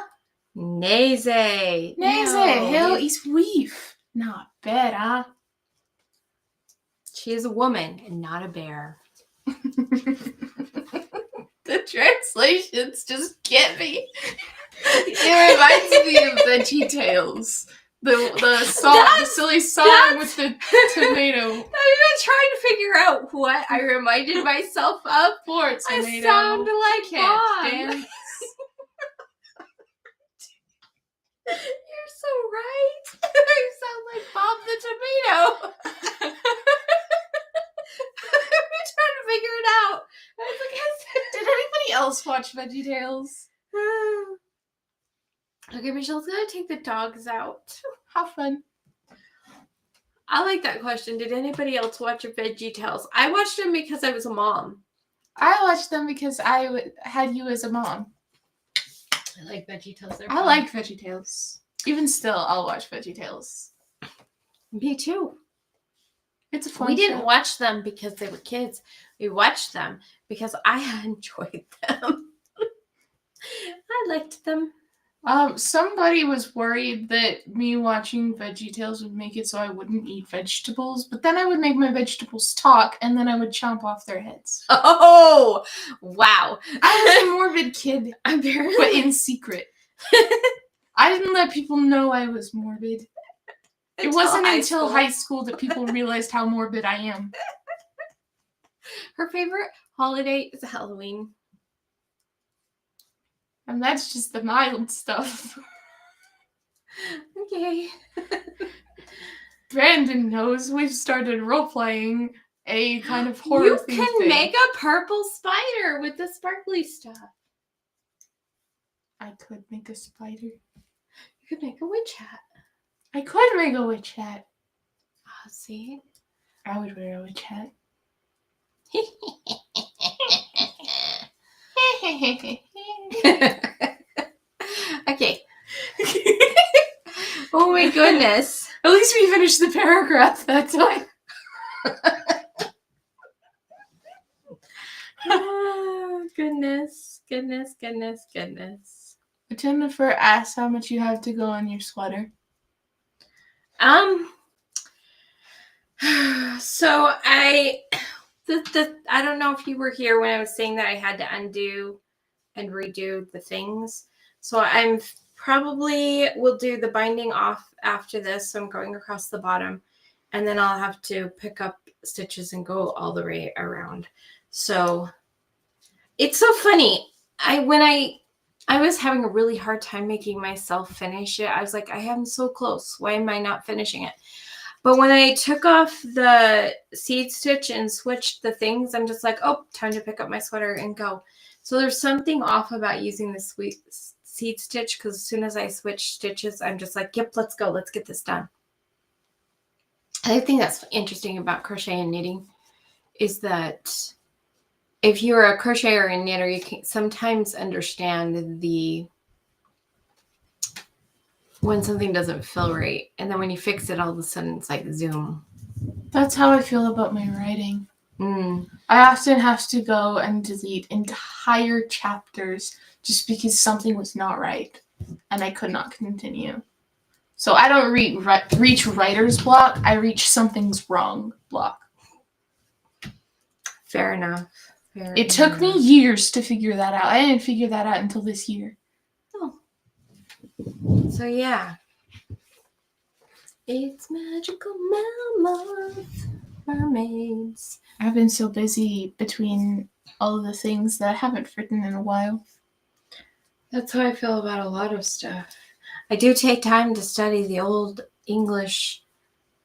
Neze. Hell is weef. Not better. She is a woman and not a bear. The translations just get me. It reminds me of VeggieTales. The song, the silly song with the tomato. I'm even trying to figure out what I reminded myself of. Poor tomato. I sound like Bob. Dance. You're so right. I sound like Bob the tomato. I've been trying to figure it out. I was like, did anybody else watch VeggieTales? Okay, Michelle's gonna take the dogs out. Have fun. I like that question. Did anybody else watch VeggieTales? I watched them because I was a mom. I watched them because I had you as a mom. I like VeggieTales. I like VeggieTales. Even still, I'll watch VeggieTales. Me too. It's a fun We didn't show. watch them because they were kids. We watched them because I enjoyed them. I liked them. Somebody was worried that me watching VeggieTales would make it so I wouldn't eat vegetables, but then I would make my vegetables talk, and then I would chomp off their heads. Oh, wow. I was a morbid kid, Apparently. but in secret. I didn't let people know I was morbid. It wasn't until high school that people realized how morbid I am. Her favorite holiday is Halloween. And that's just the mild stuff. Okay. Brandon knows we've started role-playing a kind of horror thing. You can make a purple spider with the sparkly stuff. I could make a spider. You could make a witch hat. I could make a witch hat. Oh, see? I would wear a witch hat. Okay. Oh my goodness. At least we finished the paragraph that time. Oh, goodness. Jennifer asked how much you have to go on your sweater. So I don't know if you were here when I was saying that I had to undo and redo the things. So I'm probably will do the binding off after this. So I'm going across the bottom, and then I'll have to pick up stitches and go all the way around. So it's so funny. When I was having a really hard time making myself finish it. I was like, I am so close. Why am I not finishing it? But when I took off the seed stitch and switched the things, I'm just like, oh, time to pick up my sweater and go. So there's something off about using the seed stitch, because as soon as I switch stitches, I'm just like, yep, let's go. Let's get this done. I think that's interesting about crochet and knitting is that if you're a crocheter and knitter, you can sometimes understand when something doesn't feel right. And then when you fix it, all of a sudden it's like zoom. That's how I feel about my writing. I often have to go and delete entire chapters just because something was not right and I could not continue. So I don't reach writer's block. I reach something's wrong block. Fair enough. It took me years to figure that out. I didn't figure that out until this year. Oh. So yeah. It's magical mammoth mermaids. I've been so busy between all of the things that I haven't written in a while. That's how I feel about a lot of stuff. I do take time to study the Old English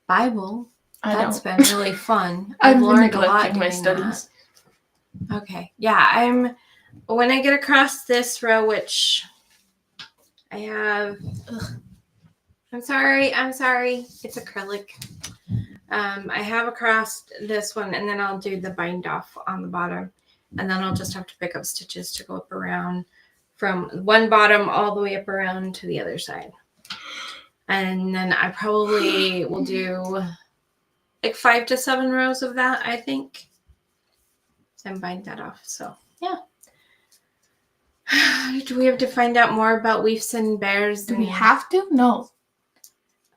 Bible. That's been really fun. I've learned a lot doing my studies. That. Okay. Yeah, when I get across this row, which I have, I'm sorry. It's acrylic. I have across this one, and then I'll do the bind off on the bottom, and then I'll just have to pick up stitches to go up around from one bottom all the way up around to the other side. And then I probably will do like 5 to 7 rows of that, I think. And bind that off. So yeah. Do we have to find out more about Weefs and Bears? Do we have to? No.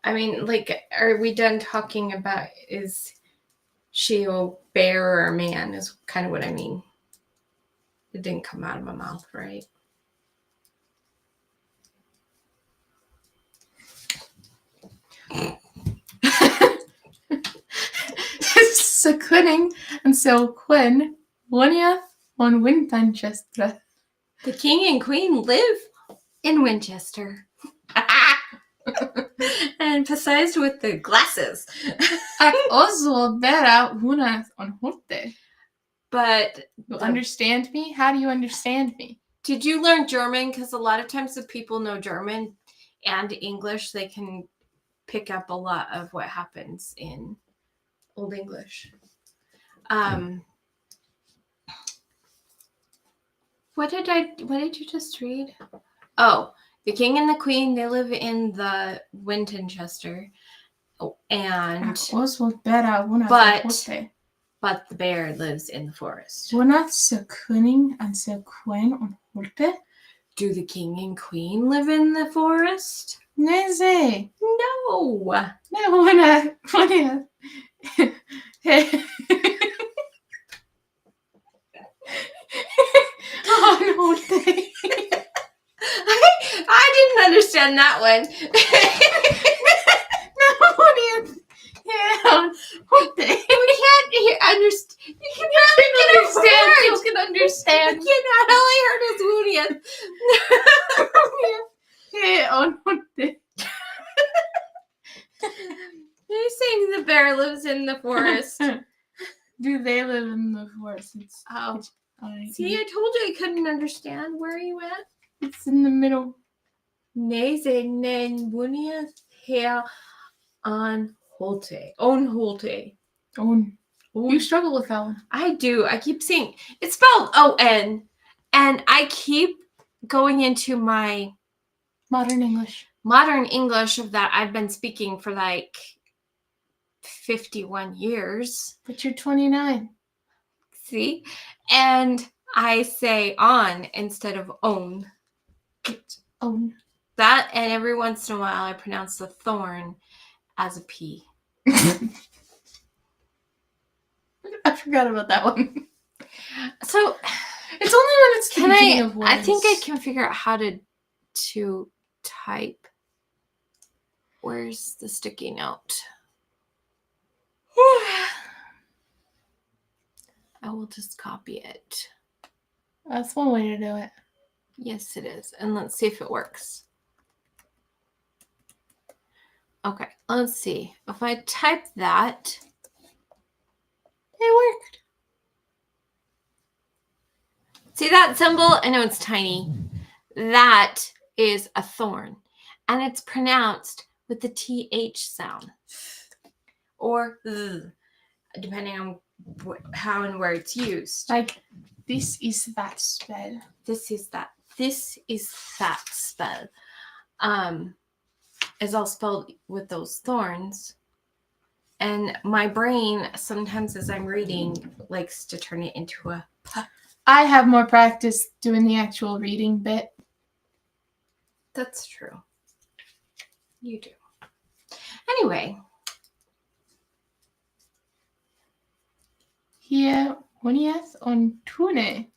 I mean, like, are we done talking about is she a bear or a man is kind of what I mean. It didn't come out of my mouth, right? So Quinning and so Quinn, Wanya on Winchester. The king and queen live in Winchester. And emphasized with the glasses. Also better una on Horte. But you understand me? How do you understand me? Did you learn German? Because a lot of times if people know German and English, they can pick up a lot of what happens in Old English. What did you just read? Oh, the king and the queen, they live in the Winchester. And but the bear lives in the forest. Do the king and queen live in the forest? No. I didn't understand that one. You can understand. You know, all I heard was Woonian. lives in the forest. Do they live in the forest? Oh. I See, I told you I couldn't understand. Where are you at? It's in the middle. Neze nen bunia hair on holte. On holte. Own. You struggle with that one. I do. I keep seeing it's spelled O-N. And I keep going into my Modern English of that I've been speaking for like 51 years. But you're 29. See? And I say on instead of own. Own. That, and every once in a while I pronounce the thorn as a P. I forgot about that one. So it's only when it's the beginning of words. I think I can figure out how to type. Where's the sticky note? I will just copy it. That's one way to do it. Yes, it is. And let's see if it works. Okay, let's see. If I type that, it worked. See that symbol? I know it's tiny. That is a thorn. And it's pronounced with the TH sound. Or th, depending on how and where it's used. Like, this is that spell. This is that spell. Is all spelled with those thorns. And my brain, sometimes as I'm reading, likes to turn it into a p. I have more practice doing the actual reading bit. That's true. You do. Anyway. Here, Woniath on Tune,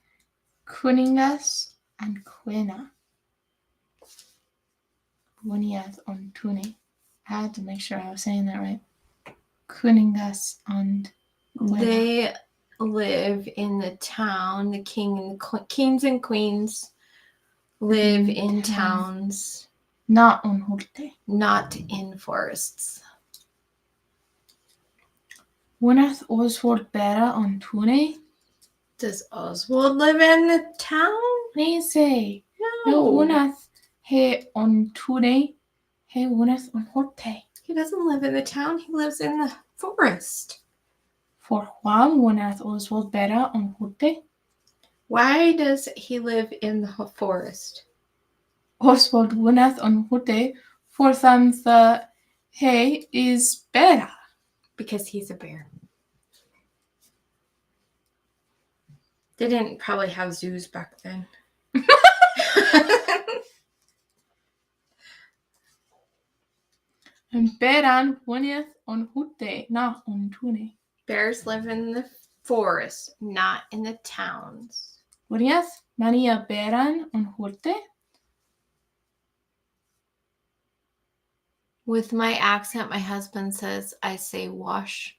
Kuningas and Quena. Woniath on Tune. I had to make sure I was saying that right. Kuningas and Quena. They live in the town. The kings and queens live in towns. Not on Holte. Not in forests. Woneth Oswald Bera on Tune? Does Oswald live in the town? Nese. No, Woneth he on Tune. He Woneth on Holte. He doesn't live in the town. He lives in the forest. For Juan Woneth Oswald Bera on Holte? Why does he live in the forest? Oswald Woneth on Holte for them the he is Bera. Because he's a bear. They didn't probably have zoos back then. And Beran Woneth on Holte, not on Tune. Bears live in the forest, not in the towns. Woneth Mania Beran on Holte? With my accent, my husband says I say whoosh,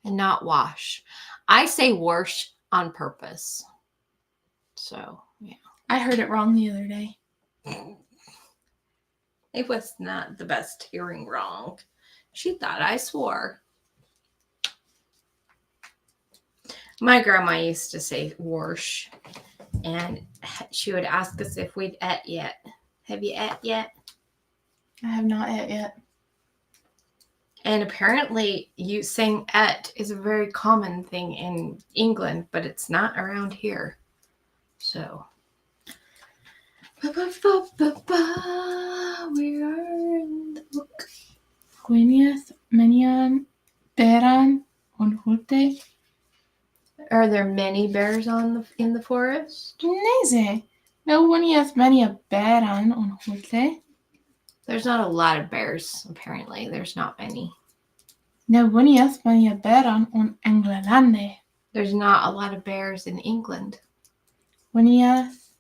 and not wash. I say whoosh on purpose. So, yeah. I heard it wrong the other day. It was not the best hearing wrong. She thought I swore. My grandma used to say whoosh, and she would ask us if we'd et yet. Have you et yet? I have not et yet. And apparently you saying et is a very common thing in England, but it's not around here. So. We are in the book. Gwyneth Menian Beran on Holte? Are there many bears in the forest? Nese. No Gwyneth Menia Beran on Holte. There's not a lot of bears, apparently. There's not many. No Gwyneth Menia Beran on Englelande. There's not a lot of bears in England. Gwyneth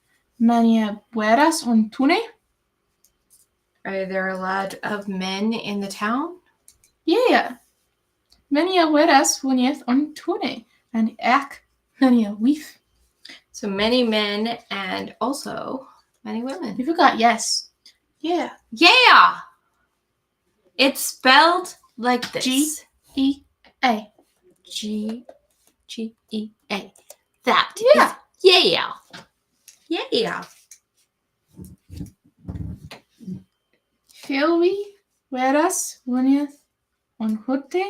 Menia Bueras on Tune? Are there a lot of men in the town? Yeah. Menia Bueras Gwyneth on Tune. And Ek Menia Weef. So many men and also many women. You forgot yes. Yeah. Yeah! It's spelled like this. G-E-A. G-G-E-A. That Yeah. is yeah. Yeah. Fylwi, veras, vunieth, on hote,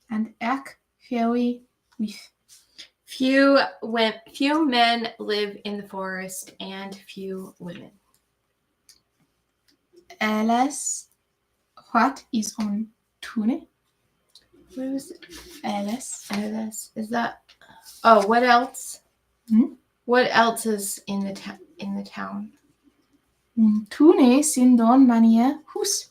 and ek fylwi with. Few men live in the forest and few women. Alice, what is on tune? What is it? Alice. Alice. Is that? Oh, what else? Hmm? What else is in the town? Tune sindon mania hus.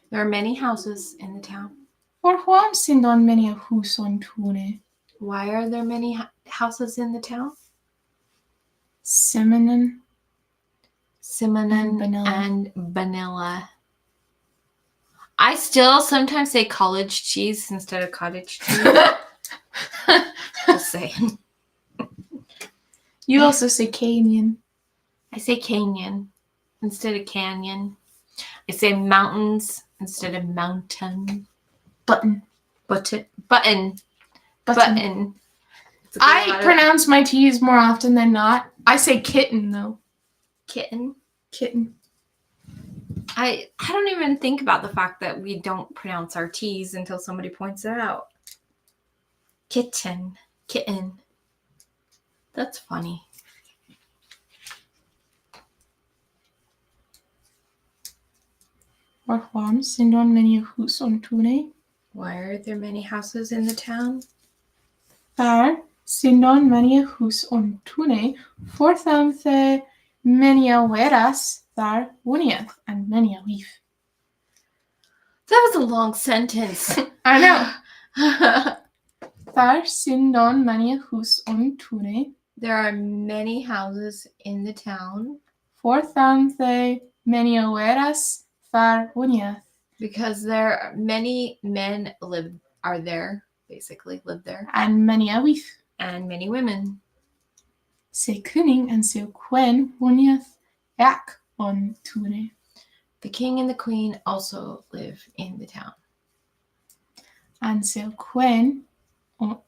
There are many houses in the town. Hvorfor sindon mania hus on tune? Why are there many houses in the town? Cinnamon Cinnamon vanilla. and vanilla. I still sometimes say college cheese instead of cottage cheese. Just saying. You also say canyon. I say canyon instead of canyon. I say mountains instead of mountain. Button. Button. I pronounce my T's more often than not. I say kitten though. Kitten. Kitten. I don't even think about the fact that we don't pronounce our T's until somebody points it out. Kitten. That's funny. Hvorfor sindon mania hus on tune? Why are there many houses in the town? There sindon mania hus on tune. Fortham the mania veras there vunieth and mania weef. That was a long sentence. I know. There sindon mania hus on tune. There are many houses in the town. Fortham the mania veras there vunieth. Because there are many men live there. And mania weef. And many women. Se kunning and se quen vunieth ek on tune. The king and the queen also live in the town. And se quen. Oh,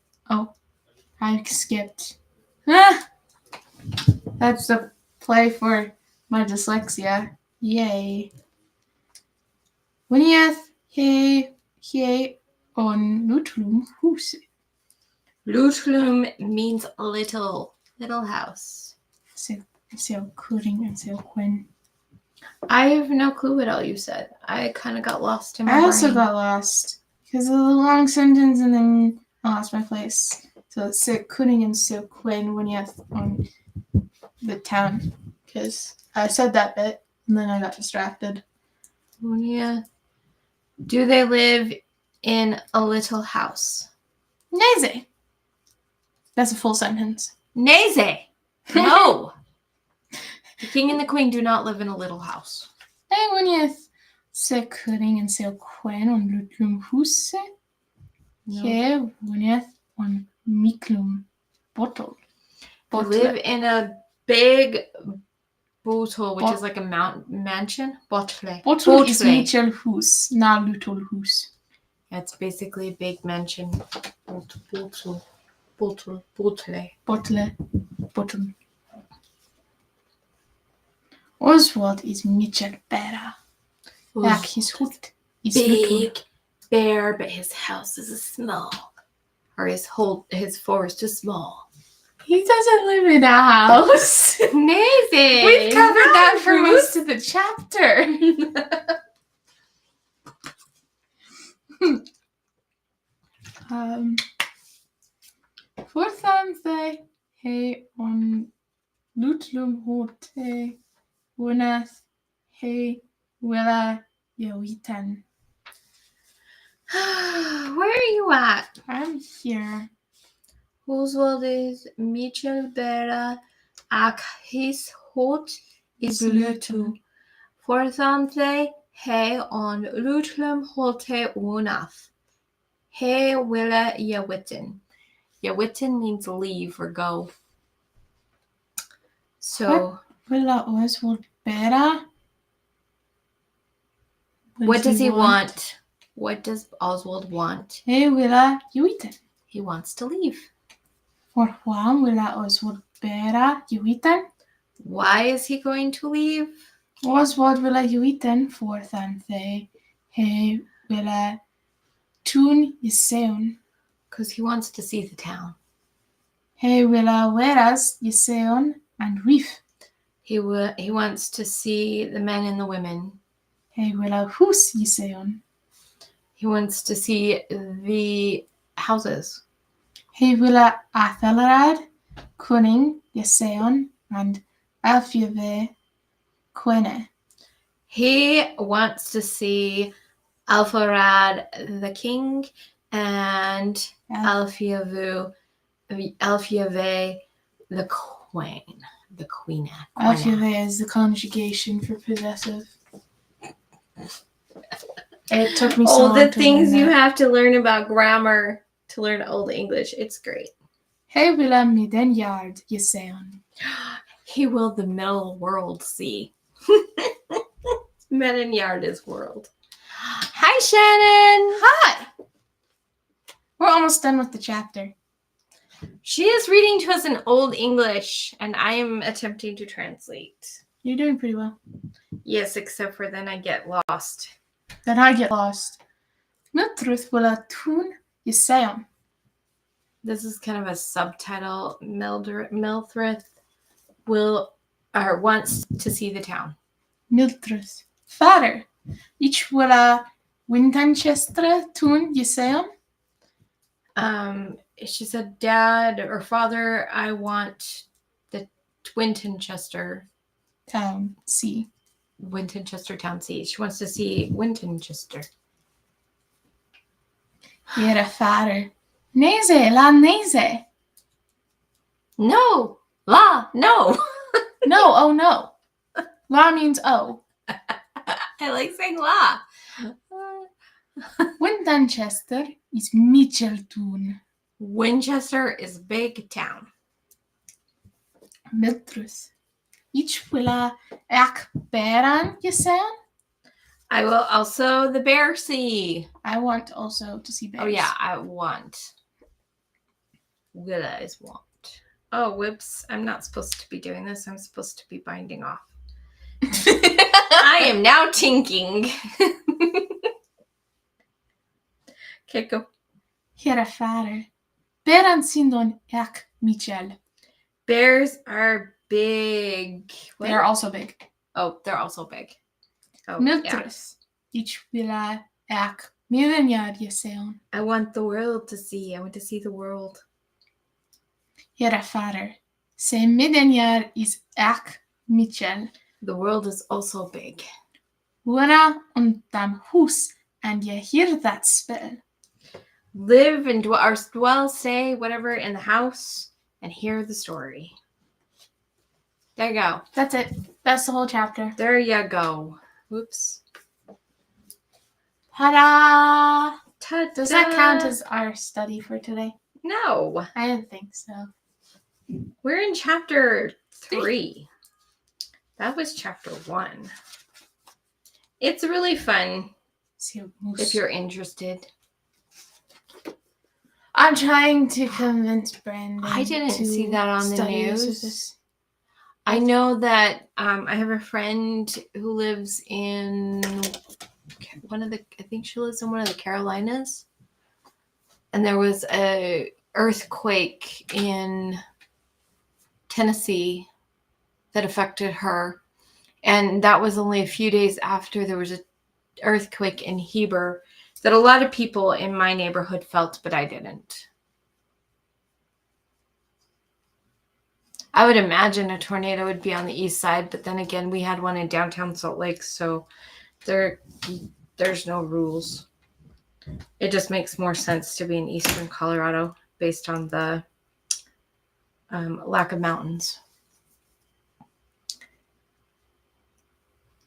I skipped. That's the play for my dyslexia. Yay. Vunieth he on lutlum hus. Lutlum means little house. Se kunning and se quen. I have no clue what all you said. I kind of got lost in my brain. I also got lost because of the long sentence and then I lost my place. So it's se kunning and se quen vunieth on the town because I said that bit and then I got distracted. Yeah. Do they live in a little house? Neze. That's a full sentence. Neze. No. The king and the queen do not live in a little house. Hey, vunieth se kunning and se quen on lutlum hus. He vunieth on miklum bottle. They live in a big bottle, which is like a mansion. Bottle is Michele hus, na lutol hus. It's basically a big mansion. Bottle. Oswald is Michele better. Like his hut is big bear, but his house is small. Or his forest is small. He doesn't live in a house. Amazing. We've covered that for most of the chapter. Fortham the he on lutlum hote vuneth he willa yawitan. Where are you at? I'm here. Oswald is Michele better. Ak his hut is lutu. Fortham the he on lutlum hote vuneth. He willa yawitan. Yawitan means leave or go. So, Willa Oswald better? What does he want? What does Oswald want? He willa juiten. He wants to leave. Hvorfor willa Oswald bära juiten? Why is he going to leave? Oswald willa juiten forthan they. He willa tun Jeseun. Because he wants to see the town. He willa veras Jeseun and reef. He wants to see the men and the women. He willa hus Jeseun. He wants to see the houses. He willa Athelred, Kuning, Jeseun, and Alfjeve Quene. He wants to see Alfarad the king and Alfiave the queen. The queen. Alfjeve is the conjugation for possessive. It took me so long the to things learn you that. have to learn about grammar to learn Old English. It's great. He willa midenjard Jeseun. He will the middle world see. Medinyard is world. Hi, Shannon. Hi! We're almost done with the chapter. She is reading to us in Old English, and I am attempting to translate. You're doing pretty well. Yes, except for then I get lost. Then I get lost. Mildruth willa tun Jeseun. This is kind of a subtitle. Mildred wants to see the town. Mildruth. Father. Ich willa Wintanchestre tun Jeseun. She said, Dad or Father, I want the Wintonchester Town. See. Wintonchester Town see. She wants to see Wintonchester. Era father. Nese, la nese. No, la, no. No, oh no. La means oh. I like saying la. Wintanchester is Micheltun. Winchester is big town. Mildruth. Ich willa ek bäran Jeseun. I will also the bear see. I want also to see bears. Oh yeah, I want. Willa is want. Oh, whoops. I'm not supposed to be doing this. I'm supposed to be binding off. I am now tinking. Okay, go. Era father. Bäran sindon ek Michel. Bears are big. What? They are also big. Oh, they're also big. Oh, Mildruth. Ich willa ek midenjard Jeseun. I want the world to see. I want to see the world. Era father. Se midenjard is ek Michel. The world is also big. Wara untam hus and ye hear that spell. Live and dwell, stay, whatever, in the house and hear the story. There you go. That's it. That's the whole chapter. There you go. Whoops. Ta-da! Ta-da! Does that count as our study for today? No. I didn't think so. We're in chapter 3. That was chapter 1. It's really fun if you're interested. I'm trying to convince Brandon. I didn't see that on the news. This. I know that I have a friend who lives in I think she lives in one of the Carolinas. And there was a earthquake in Tennessee that affected her. And that was only a few days after there was an earthquake in Heber that a lot of people in my neighborhood felt, but I didn't. I would imagine a tornado would be on the east side, but then again, we had one in downtown Salt Lake, so there's no rules. It just makes more sense to be in eastern Colorado based on the lack of mountains.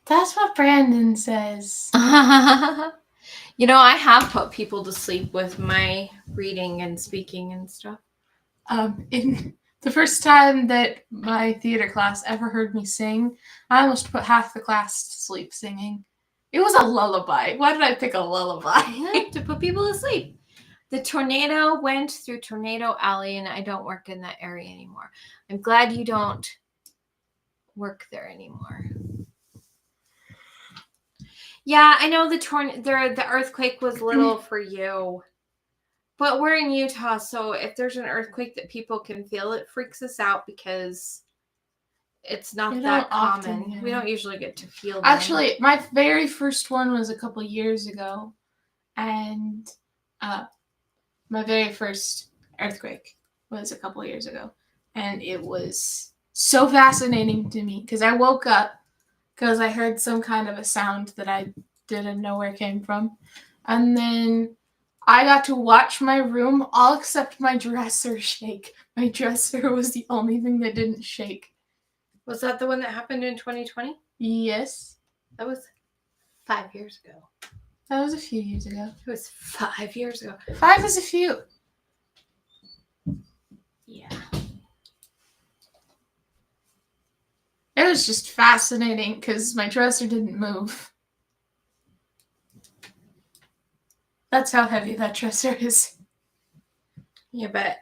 That's what Brandon says. You know, I have put people to sleep with my reading and speaking and stuff. In the first time that my theater class ever heard me sing, I almost put half the class to sleep singing. It was a lullaby. Why did I pick a lullaby? To put people to sleep. The tornado went through Tornado Alley, and I don't work in that area anymore. I'm glad you don't work there anymore. Yeah, I know the earthquake was little for you. But we're in Utah, so if there's an earthquake that people can feel, it freaks us out because it's not that common. We don't usually get to feel them. Actually, my very first one was a couple years ago. And my very first earthquake was a couple years ago. And it was so fascinating to me because I woke up because I heard some kind of a sound that I didn't know where it came from. And then I got to watch my room, all except my dresser, shake. My dresser was the only thing that didn't shake. Was that the one that happened in 2020? Yes. That was 5 years ago. That was a few years ago. It was 5 years ago. 5 is a few. Yeah. It was just fascinating because my dresser didn't move. That's how heavy that dresser is. Yeah, but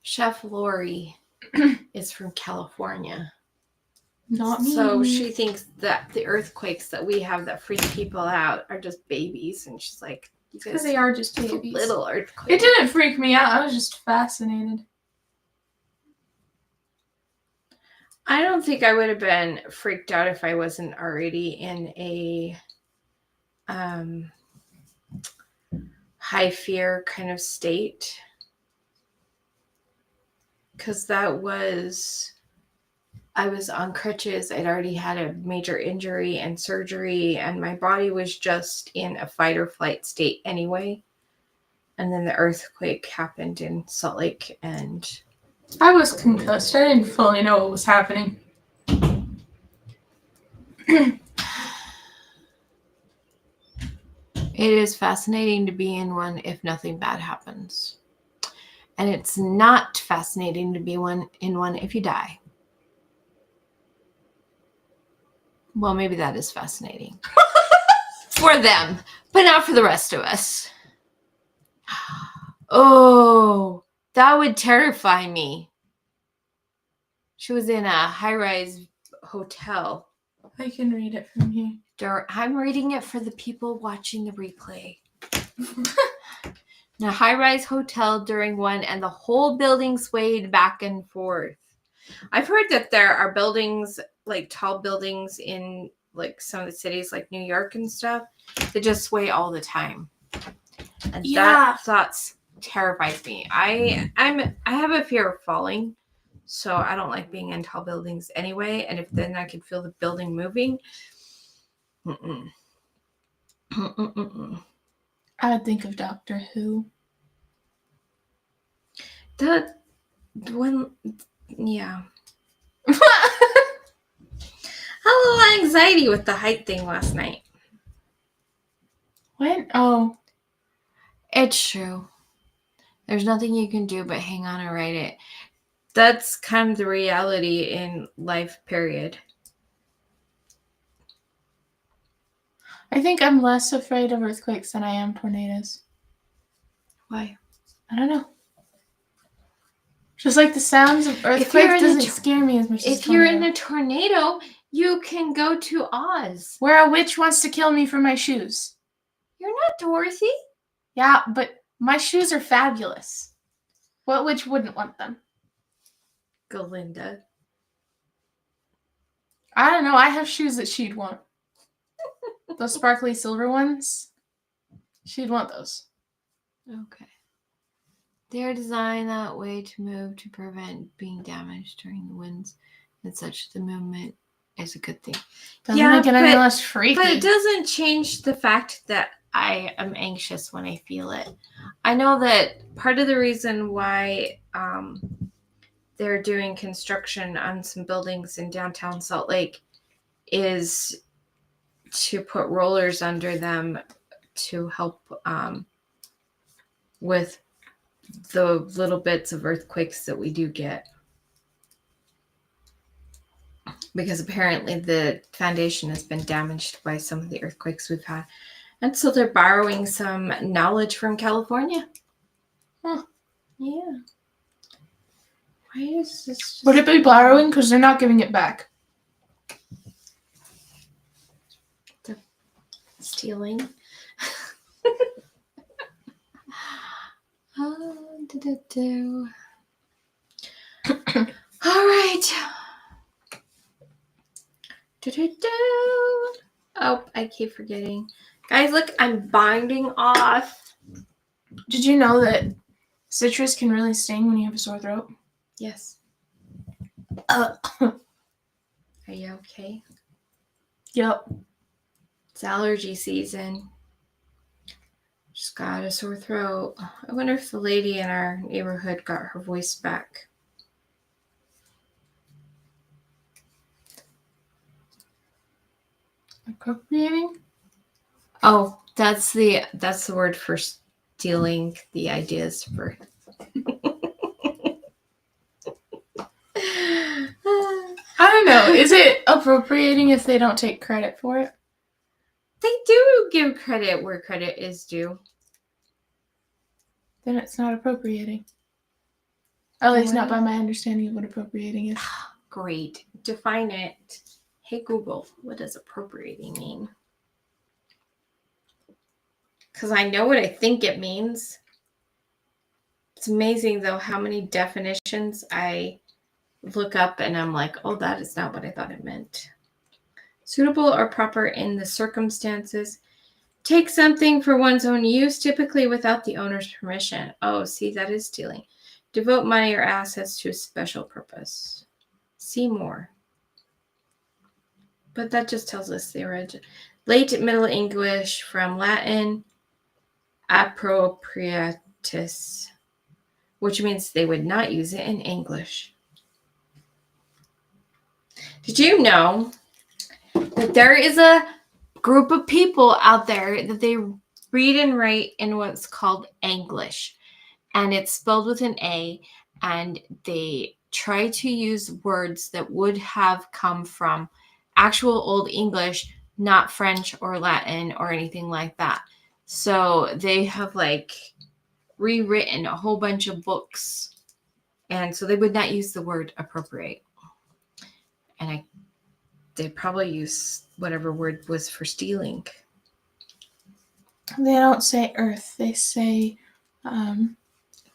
Chef Lori is from California. Not me. So she thinks that the earthquakes that we have that freak people out are just babies, and she's like, because they are just babies. Little earthquakes. It didn't freak me out. I was just fascinated. I don't think I would have been freaked out if I wasn't already in a high fear kind of state. Because I was on crutches. I'd already had a major injury and surgery, and my body was just in a fight or flight state anyway. And then the earthquake happened in Salt Lake, and I was concussed. I didn't fully know what was happening. It is fascinating to be in one if nothing bad happens. And it's not fascinating to be in one if you die. Well, maybe that is fascinating. For them, but not for the rest of us. Oh, that would terrify me. She was in a high-rise hotel. I can read it from here. I'm reading it for the people watching the replay. In a high-rise hotel during one, and the whole building swayed back and forth. I've heard that there are buildings, like tall buildings in like some of the cities like New York and stuff, that just sway all the time. And that thought terrifies me. I have a fear of falling, so I don't like being in tall buildings anyway. And if then I could feel the building moving, I would think of Doctor Who. Yeah. I had a little anxiety with the height thing last night. When? Oh. It's true. There's nothing you can do but hang on and write it. That's kind of the reality in life, period. I think I'm less afraid of earthquakes than I am tornadoes. Why? I don't know. Just like the sounds of earthquakes doesn't scare me as much as if you're in a tornado, you can go to Oz. Where a witch wants to kill me for my shoes. You're not Dorothy. Yeah, but my shoes are fabulous. What witch wouldn't want them? Galinda. I don't know. I have shoes that she'd want. Those sparkly silver ones. She'd want those. Okay. They're designed that way to move to prevent being damaged during the winds and such. The movement is a good thing. Doesn't make it any less freaky. But it doesn't change the fact that I am anxious when I feel it. I know that part of the reason why they're doing construction on some buildings in downtown Salt Lake is to put rollers under them to help with the little bits of earthquakes that we do get. because apparently the foundation has been damaged by some of the earthquakes we've had. And so they're borrowing some knowledge from California. Huh. Yeah. Why is this just... Would it be borrowing? Because they're not giving it back. Stealing. All right. Oh, I keep forgetting. Guys, look, I'm binding off. Did you know that citrus can really sting when you have a sore throat? Yes. Are you okay? Yep. It's allergy season. Just got a sore throat. I wonder if the lady in our neighborhood got her voice back. Appropriating? Oh, that's the word for stealing the ideas for. I don't know. Is it appropriating if they don't take credit for it? They do give credit where credit is due. Then it's not appropriating. At least not by my understanding of what appropriating is. Great. Define it. Hey Google, what does appropriating mean? Because I know what I think it means. It's amazing, though, how many definitions I look up and I'm like, oh, that is not what I thought it meant. Suitable or proper in the circumstances. Take something for one's own use, typically without the owner's permission. Oh, see, that is stealing. Devote money or assets to a special purpose. See more. But that just tells us the origin. Late Middle English from Latin appropriatus, which means they would not use it in English. Did you know that there is a group of people out there that they read and write in what's called English, and it's spelled with an A, and they try to use words that would have come from actual Old English, not French or Latin or anything like that. So they have like rewritten a whole bunch of books, and so they would not use the word appropriate. And they probably use whatever word was for stealing. They don't say earth. They say, I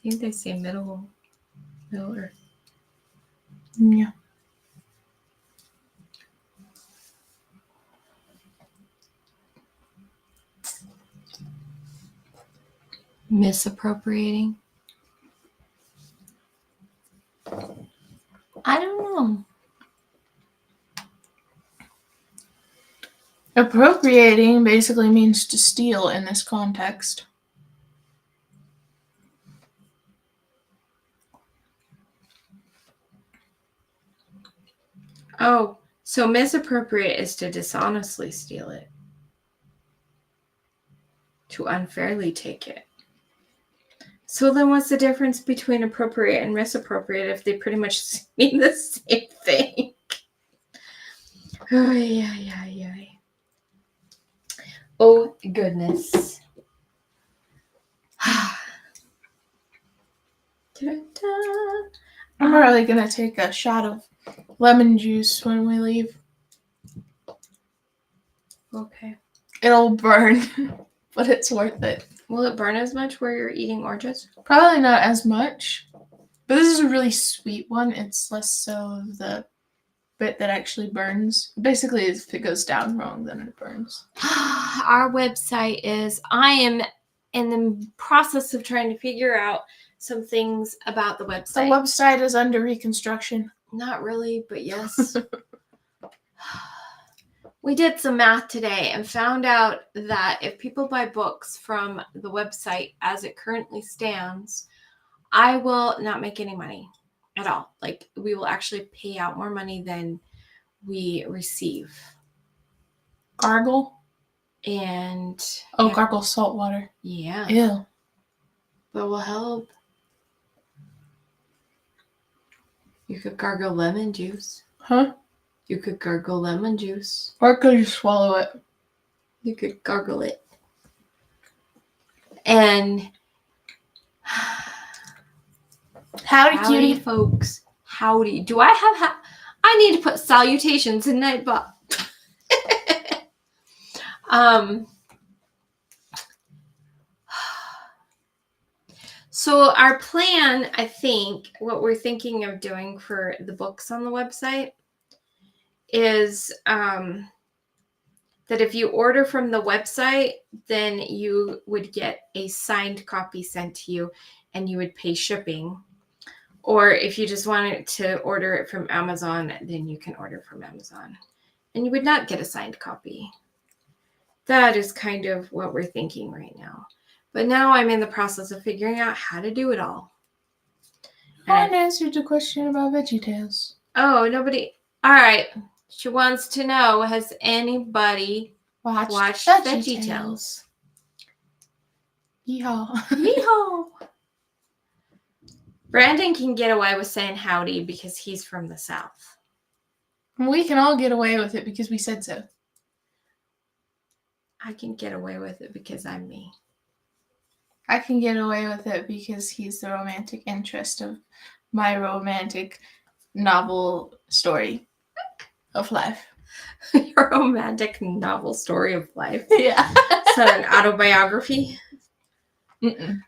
think they say middle earth. Yeah. Misappropriating? I don't know. Appropriating basically means to steal in this context. Oh, so misappropriate is to dishonestly steal it. To unfairly take it. So then what's the difference between appropriate and misappropriate if they pretty much mean the same thing? Oh, yeah. Oh, goodness. I'm probably going to take a shot of lemon juice when we leave. Okay. It'll burn, but it's worth it. Will it burn as much where you're eating oranges? Probably not as much. But this is a really sweet one. It's less so of the bit that actually burns. Basically, if it goes down wrong, then it burns. Our website is... I am in the process of trying to figure out some things about the website. The website is under reconstruction. Not really, but yes. We did some math today and found out that if people buy books from the website as it currently stands, I will not make any money at all. Like, we will actually pay out more money than we receive. Gargle? And... Oh, gargle salt water. Yeah. Ew. But will help. You could gargle lemon juice. Huh? You could gargle lemon juice. Or could you swallow it? You could gargle it. And Howdy, cutie. folks. Howdy. Do I have I need to put salutations in Nightbot. So our plan, I think, what we're thinking of doing for the books on the website is that if you order from the website, then you would get a signed copy sent to you and you would pay shipping. Or if you just wanted to order it from Amazon, then you can order from Amazon. And you would not get a signed copy. That is kind of what we're thinking right now. But now I'm in the process of figuring out how to do it all. I answered the question about VeggieTales. Oh, nobody. All right. She wants to know, has anybody watched VeggieTales? Yeehaw. Yeehaw. Brandon can get away with saying howdy because he's from the South. We can all get away with it because we said so. I can get away with it because I'm me. I can get away with it because he's the romantic interest of my romantic novel story of life. Your romantic novel story of life? Yeah. Is that an autobiography? Mm-mm.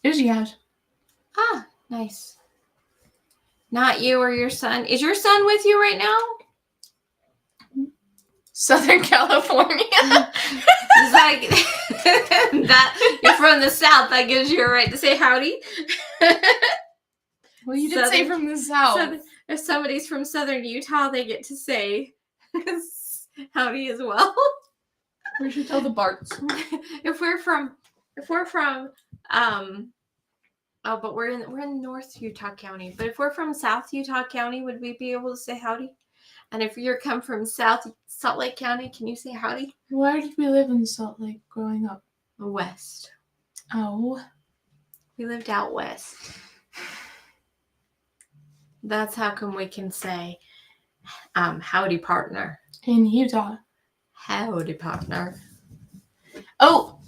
Here's yours. Ah, nice. Not you or your son. Is your son with you right now? Southern California. It's like that you're from the South. That gives you a right to say howdy. Well, you did say from the South. If somebody's from Southern Utah, they get to say howdy as well. We should tell the Barts. If we're from but we're in North Utah County. But if we're from South Utah County, would we be able to say howdy? And if you come from South Salt Lake County, can you say howdy? Where did we live in Salt Lake growing up? West. Oh. We lived out west. That's how come we can say howdy partner. In Utah. Howdy partner. Oh!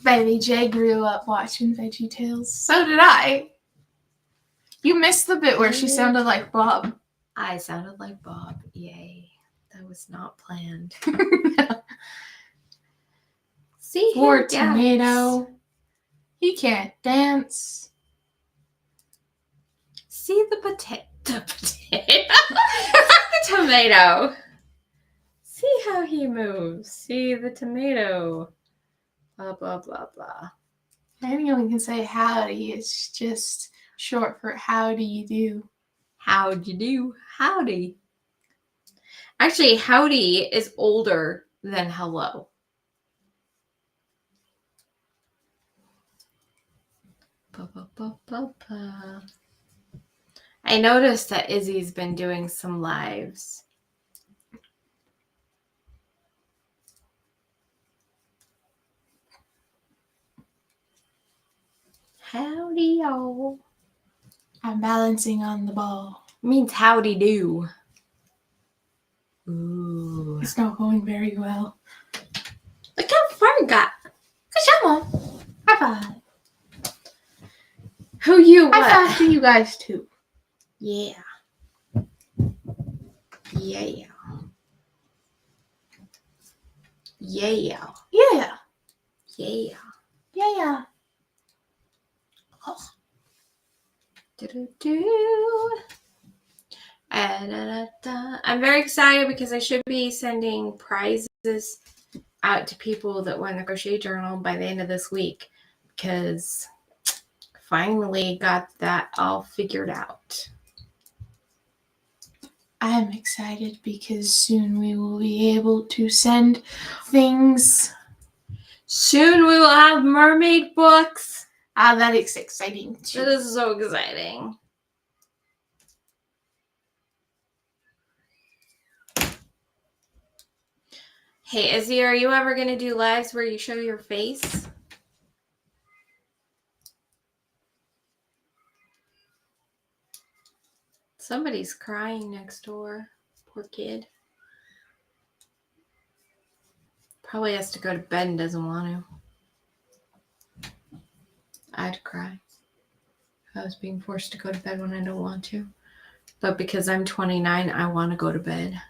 Baby J grew up watching VeggieTales. So did I. You missed the bit where she sounded like Bob. I sounded like Bob. Yay. That was not planned. See, poor tomato. He can't dance. See the potato. The tomato. See how he moves. See the tomato. Blah, blah, blah, blah. Anyone can say howdy. It's just short for how do you do. How'd you do? Howdy. Actually, howdy is older than hello. Ba, ba, ba, ba, ba. I noticed that Izzy's been doing some lives. Howdy, y'all. I'm balancing on the ball. Means howdy do. Ooh. It's not going very well. Look how far I got. Come on. High five. Who you what? High five to you guys too. Yeah. Yeah. Yeah. Yeah. Yeah. Yeah. Oh. Do-do-do. I'm very excited because I should be sending prizes out to people that won the crochet journal by the end of this week because finally got that all figured out. I'm excited because soon we will be able to send things. Soon we will have mermaid books. Ah, that is exciting too. That is so exciting. Hey, Izzy, are you ever going to do lives where you show your face? Somebody's crying next door. Poor kid. Probably has to go to bed and doesn't want to. I'd cry. I was being forced to go to bed when I don't want to. But because I'm 29, I want to go to bed.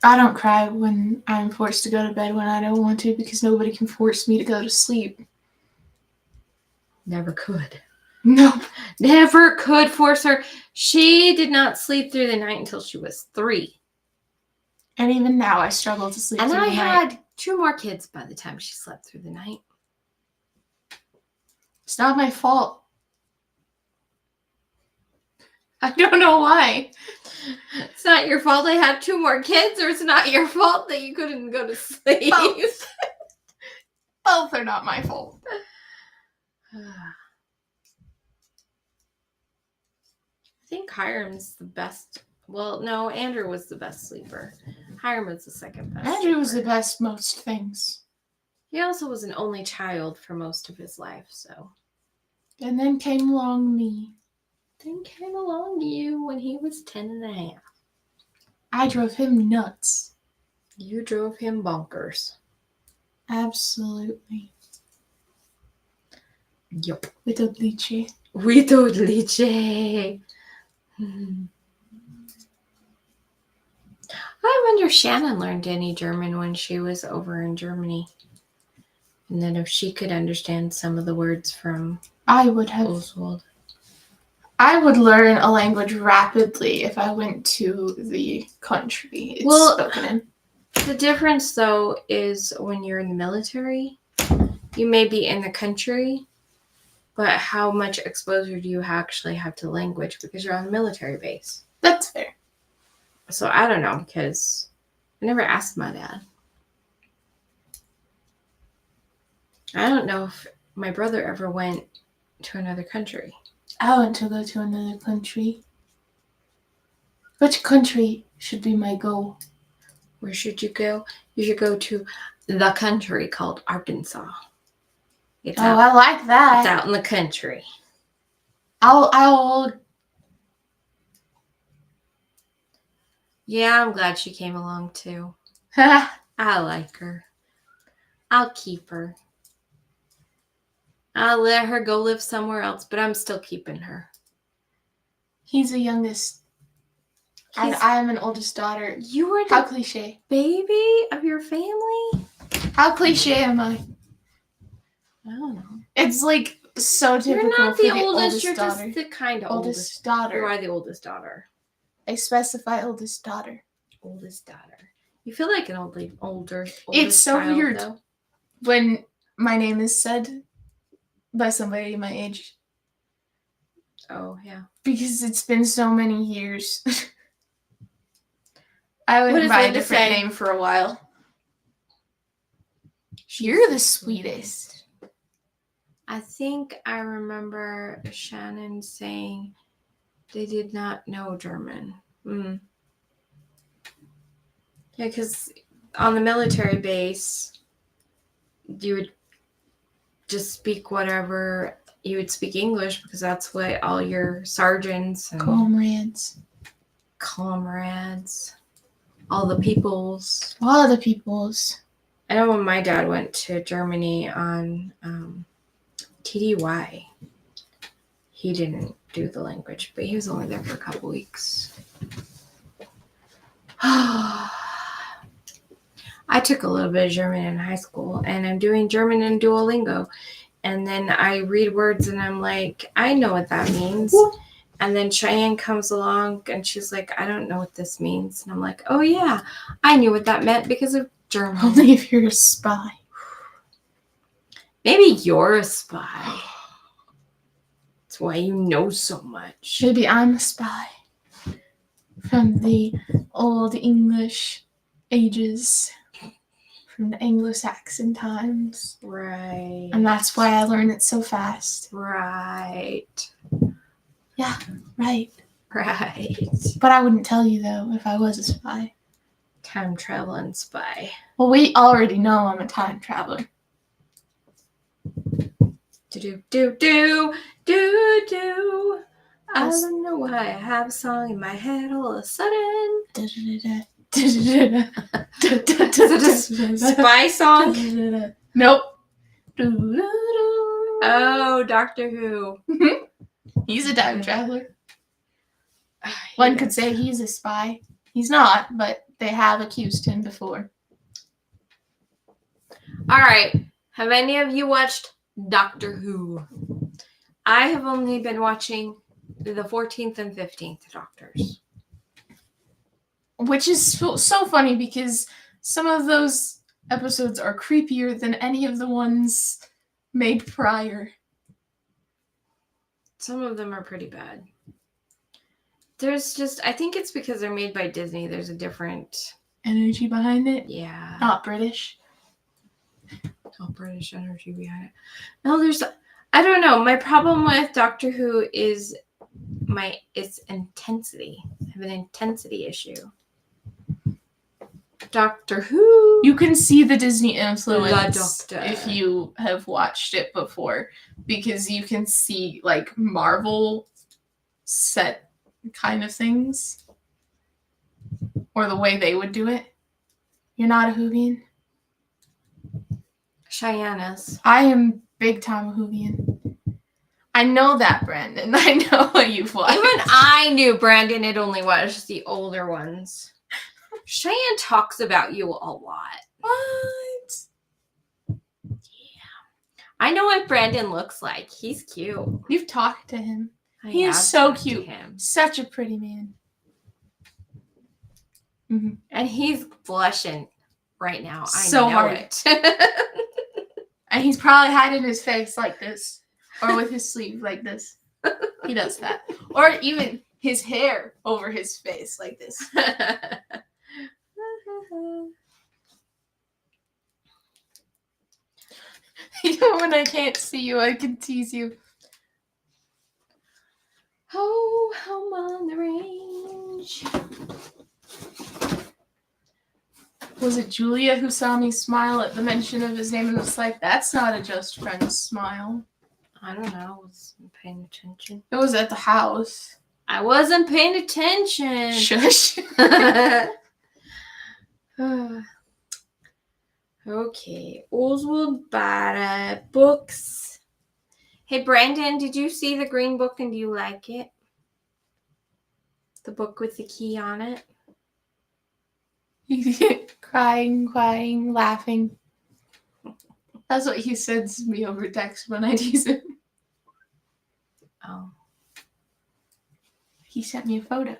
I don't cry when I'm forced to go to bed when I don't want to because nobody can force me to go to sleep. Never could. No. Never could force her. She did not sleep through the night until she was 3. And even now, I struggle to sleep and through I the night. had 2 more kids by the time she slept through the night. It's not my fault. I don't know why. It's not your fault I had 2 more kids, or it's not your fault that you couldn't go to sleep. Both. Both are not my fault. I think Hiram's the best. Well, no, Andrew was the best sleeper. Hiram was the second best. Andrew was the best most things. He also was an only child for most of his life, so. And then came along me. Then came along you when he was 10 and a half. I drove him nuts. You drove him bonkers. Absolutely. Yup. With oblicze. With oblicze. I wonder if Shannon learned any German when she was over in Germany. And then if she could understand some of the words from I would have. Oswald. I would learn a language rapidly if I went to the country it's spoken in. The difference, though, is when you're in the military, you may be in the country, but how much exposure do you actually have to language because you're on a military base? That's fair. So I don't know, because I never asked my dad. I don't know if my brother ever went to another country. I want to go to another country. Which country should be my goal? Where should you go? You should go to the country called Arkansas. I like that. It's out in the country. I'll. Yeah, I'm glad she came along too. I like her. I'll keep her. I'll let her go live somewhere else, but I'm still keeping her. He's the youngest. And I'm an oldest daughter. You are the How cliche. baby of your family? How cliche am I? I don't know. It's like so typical. You're not for the oldest, you're daughter. just the kind of oldest daughter. You are the oldest daughter. I specify oldest daughter. Oldest daughter. You feel like an older It's so child, weird though. when my name is said by somebody my age. Oh, yeah. Because it's been so many years. I What went does by a Linda different say? name for a while. You're the sweetest. I think I remember Shannon saying they did not know German. Yeah, because on the military base, you would just speak whatever. You would speak English because that's what all your sergeants and comrades, all the peoples. I know when my dad went to Germany on TDY, he didn't do the language, but he was only there for a couple weeks. I took a little bit of German in high school, and I'm doing German in Duolingo. And then I read words, and I'm like, I know what that means. And then Cheyenne comes along, and she's like, I don't know what this means. And I'm like, oh, yeah, I knew what that meant because of German. Only if you're a spy. Maybe you're a spy. That's why you know so much. Maybe I'm a spy. From the old English ages. From the Anglo-Saxon times. Right. And that's why I learn it so fast. Right. Yeah, right. Right. But I wouldn't tell you, though, if I was a spy. Time traveling spy. Well, we already know I'm a time traveler. Do. I don't know why I have a song in my head all of a sudden. Is it a spy song? Nope. Oh, Doctor Who. He's a time traveler. One could say he's a spy. He's not, but they have accused him before. All right. Have any of you watched Doctor Who? I have only been watching the 14th and 15th Doctors. Which is so funny because some of those episodes are creepier than any of the ones made prior. Some of them are pretty bad. There's just, I think it's because they're made by Disney. There's a different energy behind it. Yeah. Not British. Not British energy behind it. No, there's, I don't know. My problem with Doctor Who is its intensity. I have an intensity issue. Doctor Who. You can see the Disney influence if you have watched it before, because you can see like Marvel set kind of things, or the way they would do it. You're not a Whovian? ShiAnne is. I am big time a Whovian. I know that, Brandon. I know what you've watched. Even I knew Brandon had only watched the older ones. ShiAnne talks about you a lot. What? Yeah. I know what Brandon looks like. He's cute. You've talked to him. He is so cute. Him. Such a pretty man. Mm-hmm. And he's blushing right now. So I know hard. It. And he's probably hiding his face like this. Or with his sleeve like this. He does that. Or even his hair over his face like this. Even when I can't see you, I can tease you. Oh, home on the range. Was it Julia who saw me smile at the mention of his name and was like, that's not a just friend smile? I don't know. I wasn't paying attention. It was at the house. I wasn't paying attention. Shush. Okay. Oswald Barrett books. Hey, Brandon, did you see the green book and do you like it? The book with the key on it? Crying, laughing. That's what he sends me over text when I tease him. Oh. He sent me a photo.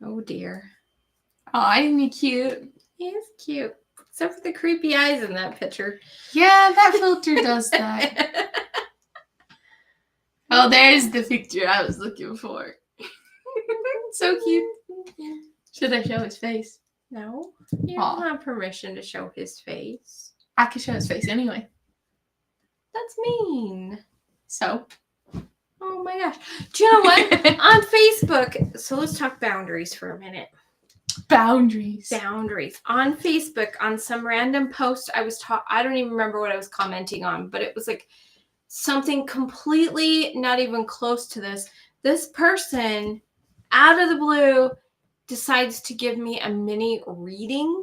Oh, dear. Oh, isn't he cute? He is cute. Except for the creepy eyes in that picture. Yeah, that filter does that. Oh, there's the picture I was looking for. So cute. Should I show his face? No. You don't have permission to show his face. I can show his face anyway. That's mean. So? Oh my gosh. Do you know what? On Facebook, so let's talk boundaries for a minute. Boundaries. On Facebook, on some random post, I don't even remember what I was commenting on, but it was like something completely not even close to this. This person, out of the blue, decides to give me a mini reading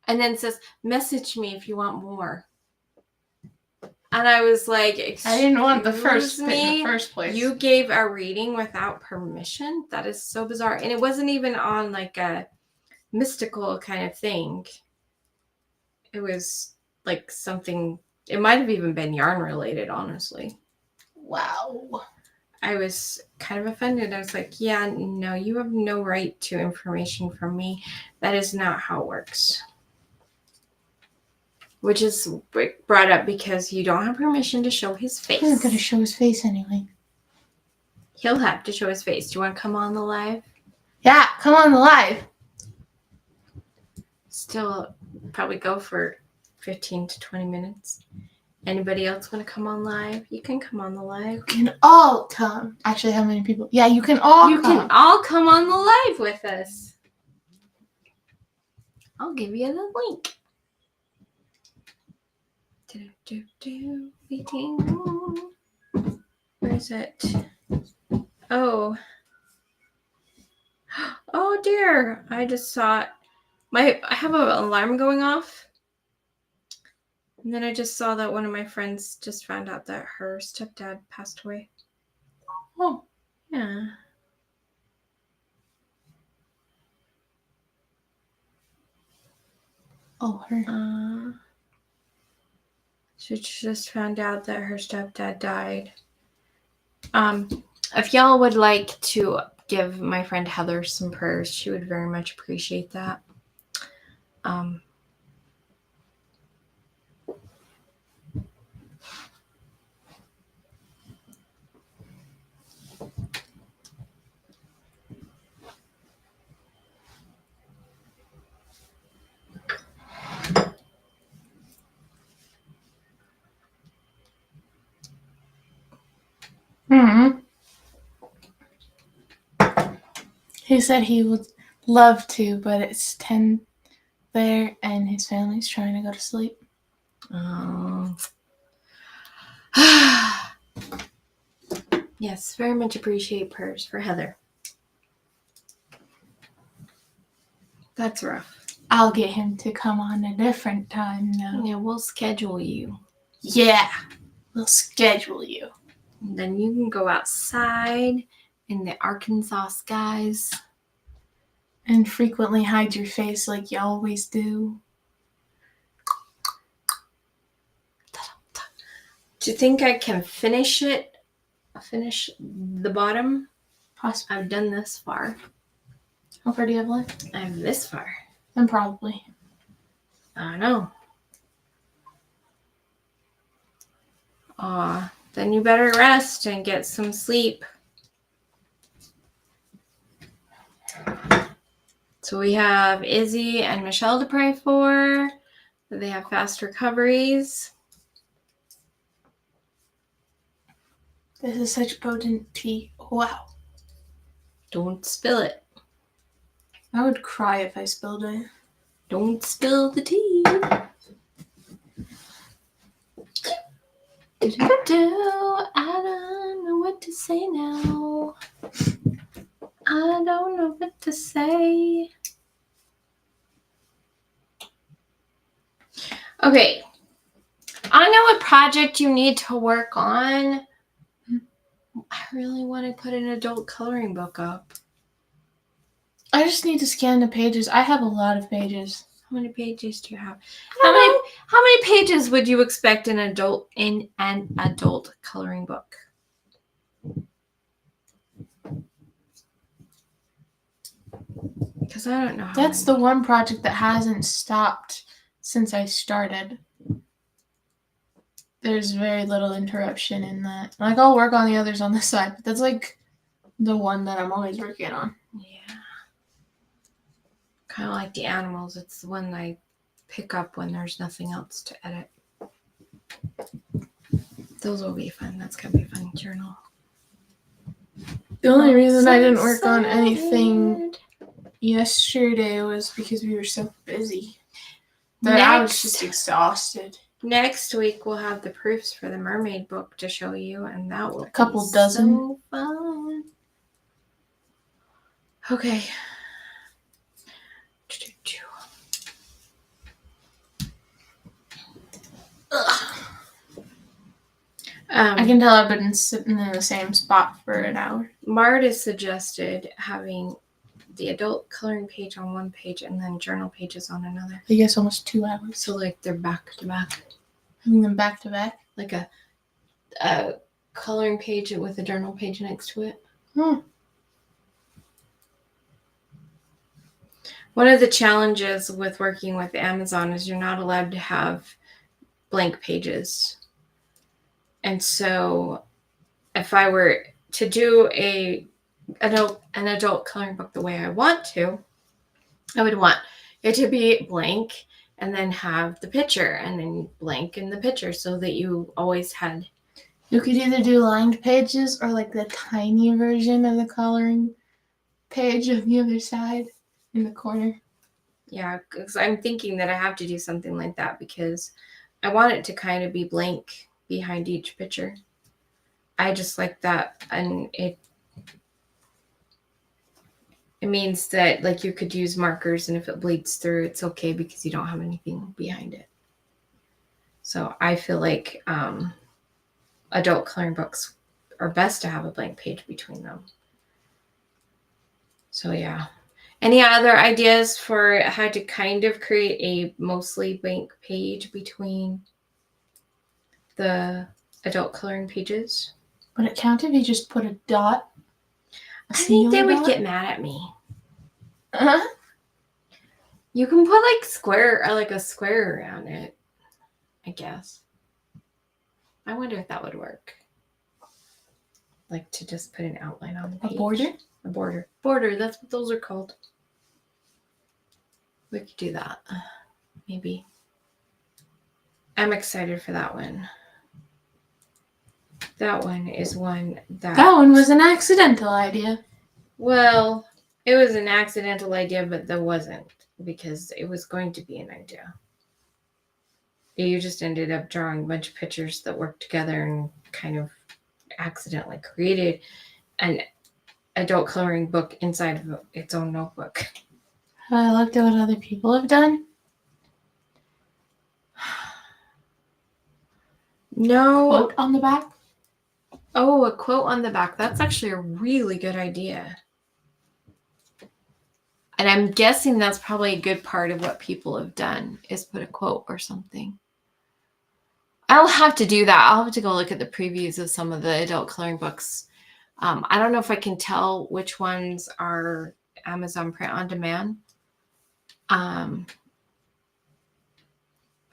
and then says, message me if you want more. And I was like, I didn't want the first in the first place. You gave a reading without permission? That is so bizarre. And it wasn't even on like a mystical kind of thing. It was like something, it might have even been yarn related, honestly. Wow. I was kind of offended. I was like, yeah, no, you have no right to information from me. That is not how it works. Which is brought up because you don't have permission to show his face. He's not going to show his face anyway. He'll have to show his face. Do you want to come on the live? Yeah, come on the live. Still probably go for 15 to 20 minutes. Anybody else want to come on live? You can come on the live. You can all come. Actually, how many people? Yeah, you can all come. You can all come on the live with us. I'll give you the link. Waiting. Where is it? Oh. Oh dear. I just saw it. I have an alarm going off. And then I just saw that one of my friends just found out that her stepdad passed away. Oh. Yeah. Oh, her. She just found out that her stepdad died. If y'all would like to give my friend Heather some prayers, she would very much appreciate that. He said he would love to, but it's 10 there and his family's trying to go to sleep. Yes, very much appreciate prayers for Heather. That's rough. I'll get him to come on a different time now. Yeah, we'll schedule you. Yeah, we'll schedule you. And then you can go outside in the Arkansas skies. And frequently hide your face like you always do. Do you think I can finish it? Finish the bottom? Possibly. I've done this far. How far do you have left? I have this far. Then probably. I don't know. Then you better rest and get some sleep. So we have Izzy and Michelle to pray for. They have fast recoveries. This is such potent tea. Wow. Don't spill it. I would cry if I spilled it. Don't spill the tea. I don't know what to say now. I don't know what to say. Okay. I know what project you need to work on. I really want to put an adult coloring book up. I just need to scan the pages. I have a lot of pages. How many pages do you have? How many pages would you expect in an adult coloring book? Because I don't know. That's the one project that hasn't stopped since I started. There's very little interruption in that. Like, I'll work on the others on the side, but that's like the one that I'm always working on. Yeah. Kind of like the animals. It's the one I pick up when there's nothing else to edit. Those will be fun. That's going to be a fun journal. The only reason I didn't work on anything yesterday was because we were so busy. But I was just exhausted. Next week we'll have the proofs for the mermaid book to show you, and that will be dozen. So fun. Okay. I can tell I've been sitting in the same spot for an hour. Marta suggested having the adult coloring page on one page and then journal pages on another. I guess almost 2 hours. So like they're back to back. Having them back to back? Like a coloring page with a journal page next to it. One of the challenges with working with Amazon is you're not allowed to have blank pages. And so if I were to do an adult coloring book the way I want to, I would want it to be blank and then have the picture and then blank in the picture so that you always had. You could either do lined pages or like the tiny version of the coloring page on the other side in the corner. Yeah, because I'm thinking that I have to do something like that because I want it to kind of be blank behind each picture. I just like that, and it means that like you could use markers, and if it bleeds through, it's okay because you don't have anything behind it. So I feel like adult coloring books are best to have a blank page between them. So yeah. Any other ideas for how to kind of create a mostly blank page between the adult coloring pages? Would it count if you just put a dot? I think they would get mad at me. Uh-huh. You can put like a square around it, I guess. I wonder if that would work. Like to just put an outline on the page. A border? A border. Border, that's what those are called. We could do that. Maybe. I'm excited for that one. That one is one that... That one was an accidental idea. Well, it was an accidental idea, but there wasn't, because it was going to be an idea. You just ended up drawing a bunch of pictures that worked together and kind of accidentally created an adult coloring book inside of its own notebook. I looked at what other people have done. No. Quote on the back. Oh, a quote on the back. That's actually a really good idea. And I'm guessing that's probably a good part of what people have done is put a quote or something. I'll have to do that. I'll have to go look at the previews of some of the adult coloring books. I don't know if I can tell which ones are Amazon print on demand. But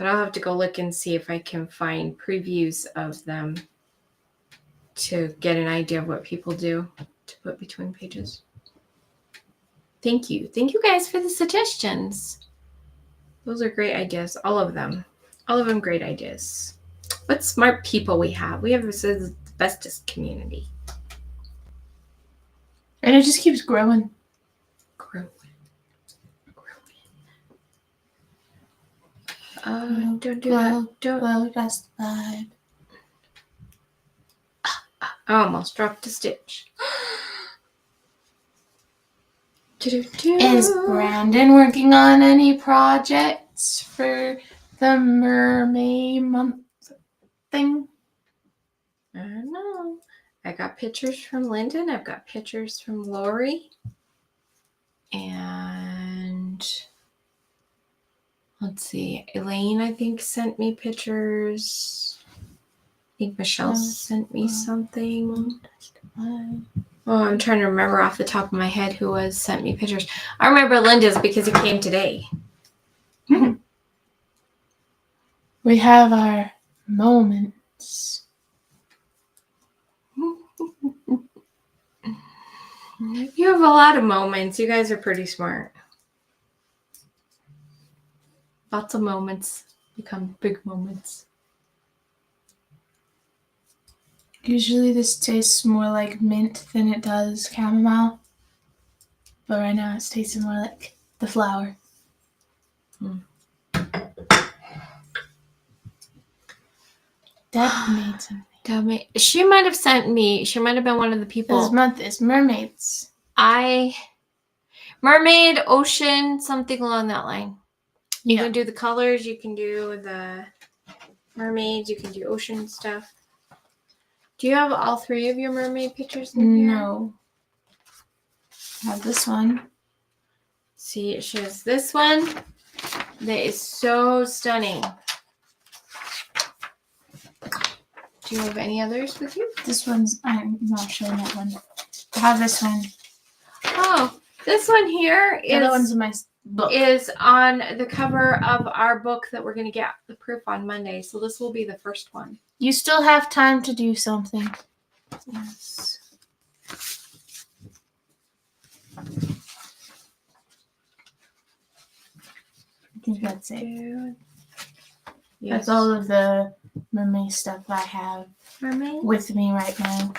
I'll have to go look and see if I can find previews of them to get an idea of what people do to put between pages. Thank you. Thank you guys for the suggestions. Those are great ideas. All of them. All of them great ideas. What smart people we have. We have the bestest community. And it just keeps growing. Don't do that. Don't. That's the vibe. I almost dropped a stitch. Is Brandon working on any projects for the Mermaid Month thing? I don't know. I got pictures from Lyndon. I've got pictures from Lori. And let's see. Elaine, I think, sent me pictures. I think Michelle sent me something. Oh, I'm trying to remember off the top of my head who sent me pictures. I remember Linda's because he came today. We have our moments. You have a lot of moments. You guys are pretty smart. Lots of moments become big moments. Usually this tastes more like mint than it does chamomile. But right now it's tasting more like the flower. Deb made something. She might have sent me. She might have been one of the people. This month is mermaids. Mermaid, ocean, something along that line. You Yeah. can do the colors. You can do the mermaids. You can do ocean stuff. Do you have all three of your mermaid pictures in here? No. I have this one. See, she has this one. That is so stunning. Do you have any others with you? This one's, I'm not showing that one. I have this one. Oh, this one here The other one's in my book. is on the cover of our book that we're going to get the proof on Monday. So this will be the first one. You still have time to do something. Yes. I think that's it. Yes. That's all of the mermaid stuff I have Mermaid? with me right now.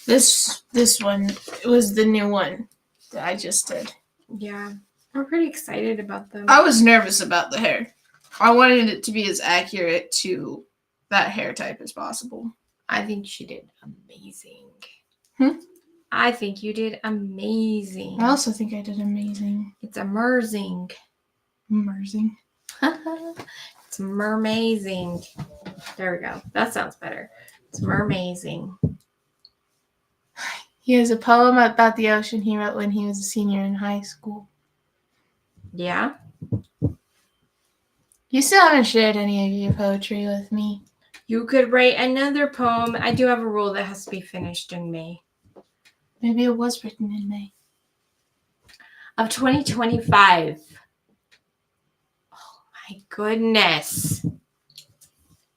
This one was the new one that I just did. Yeah. We're pretty excited about them. I was nervous about the hair. I wanted it to be as accurate to that hair type as possible. I think she did amazing. I think you did amazing. I also think I did amazing. It's amazing. Amazing. It's mermazing. There we go. That sounds better. It's mermazing. He has a poem about the ocean he wrote when he was a senior in high school. Yeah? You still haven't shared any of your poetry with me. You could write another poem. I do have a rule that has to be finished in May. Maybe it was written in May. Of 2025. Oh my goodness.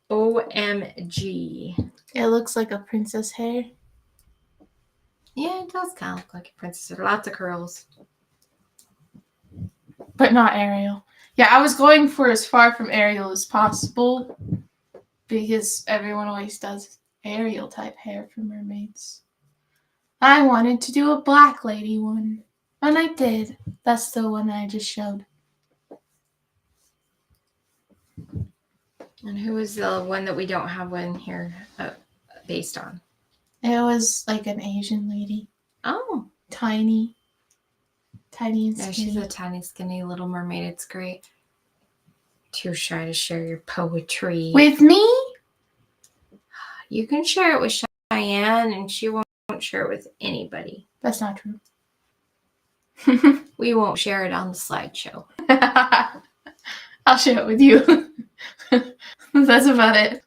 OMG. It looks like a princess hair. Yeah, it does kind of look like a princess. Lots of curls. But not Ariel. Yeah, I was going for as far from Ariel as possible because everyone always does Ariel type hair for mermaids. I wanted to do a black lady one, and I did. That's the one I just showed. And who is the one that we don't have one here based on? It was like an Asian lady. Oh. Tiny and skinny. Yeah, she's a tiny, skinny little mermaid. It's great. Too shy to share your poetry. With me? You can share it with ShiAnne, and she won't share it with anybody. That's not true. We won't share it on the slideshow. I'll share it with you. That's about it.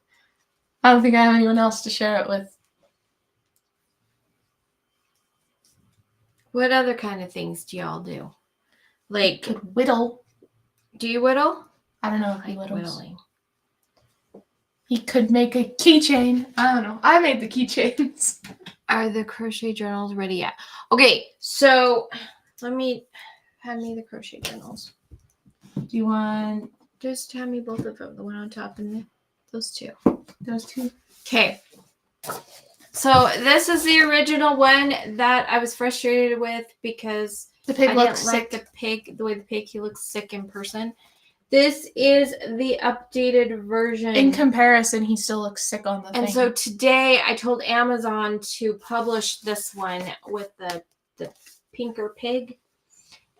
I don't think I have anyone else to share it with. What other kind of things do y'all do? Like, could whittle. Do you whittle? I don't know if he like whittles. whittling. He could make a keychain. I don't know. I made the keychains. Are the crochet journals ready yet? Okay, so hand me the crochet journals. Do you want... Just hand me both of them, the one on top and those two. Those two? Okay. So this is the original one that I was frustrated with because the pig I looks didn't sick. like the way the pig, he looks sick in person. This is the updated version. In comparison, he still looks sick on the thing. And so today I told Amazon to publish this one with the pinker pig.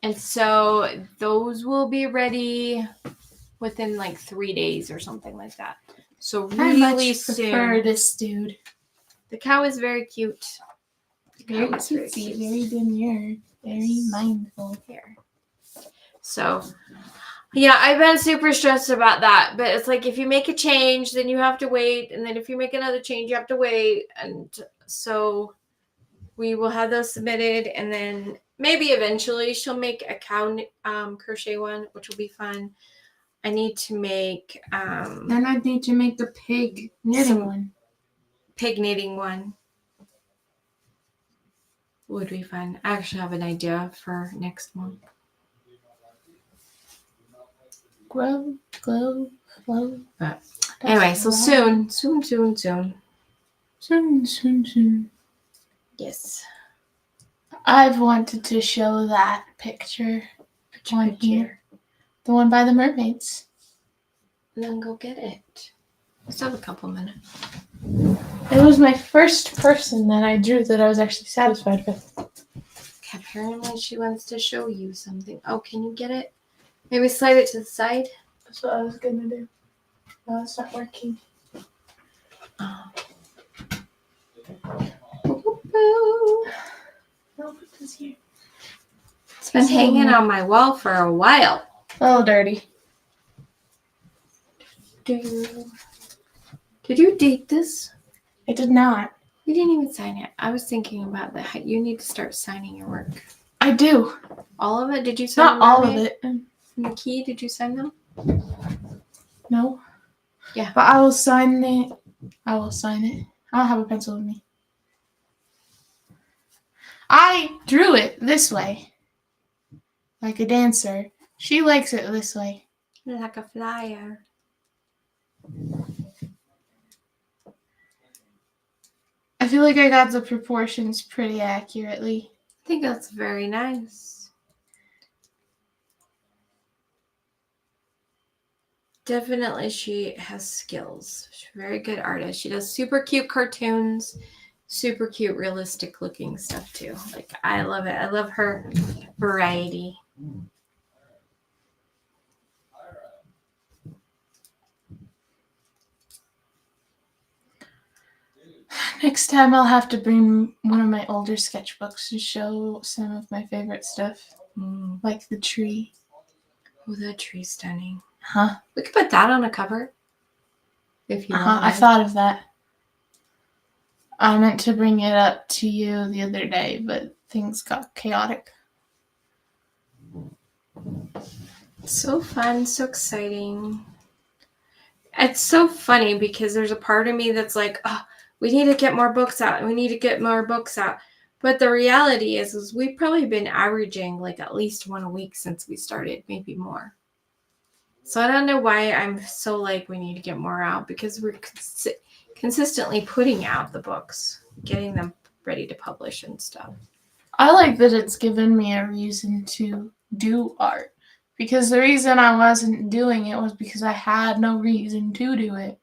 And so those will be ready within like 3 days or something like that. So really soon. I prefer this dude. The cow is very cute. Very cutesy, very demure, very mindful. Here. So, yeah, I've been super stressed about that. But it's like if you make a change, then you have to wait. And then if you make another change, you have to wait. And so we will have those submitted. And then maybe eventually she'll make a cow crochet one, which will be fun. I need to make... then I need to make the pig knitting one. Pig knitting one. Would be fun. I actually have an idea for next month. Grow, glow, flow. But anyway, so soon. Soon. Yes. I've wanted to show that picture. Which here. The one by the mermaids. Then go get it. Still have a couple minutes. It was my first person that I drew that I was actually satisfied with. Okay, apparently she wants to show you something. Oh, can you get it? Maybe slide it to the side. That's what I was gonna do. No, it's not working. Oh. I'll put this here. It's been hanging on my wall for a while. A little dirty. Did you date this? I did not. You didn't even sign it. I was thinking about that. You need to start signing your work. I do. All of it? Did you sign Not all of it. Nikki, did you sign them? No. Yeah. But I will sign it. I don't have a pencil with me. I drew it this way. Like a dancer. She likes it this way. Like a flyer. I feel like I got the proportions pretty accurately. I think that's very nice. Definitely she has skills. She's a very good artist. She does super cute cartoons, super cute realistic looking stuff too. Like I love it. I love her variety. Next time I'll have to bring one of my older sketchbooks to show some of my favorite stuff. Like the tree. Oh, that tree's stunning. Huh? We could put that on a cover. If you want. I thought of that. I meant to bring it up to you the other day, but things got chaotic. So fun, so exciting. It's so funny because there's a part of me that's like, oh, we need to get more books out. We need to get more books out. But the reality is we've probably been averaging like at least one a week since we started, maybe more. So I don't know why I'm so like we need to get more out, because we're consistently putting out the books, getting them ready to publish and stuff. I like that it's given me a reason to do art, because the reason I wasn't doing it was because I had no reason to do it.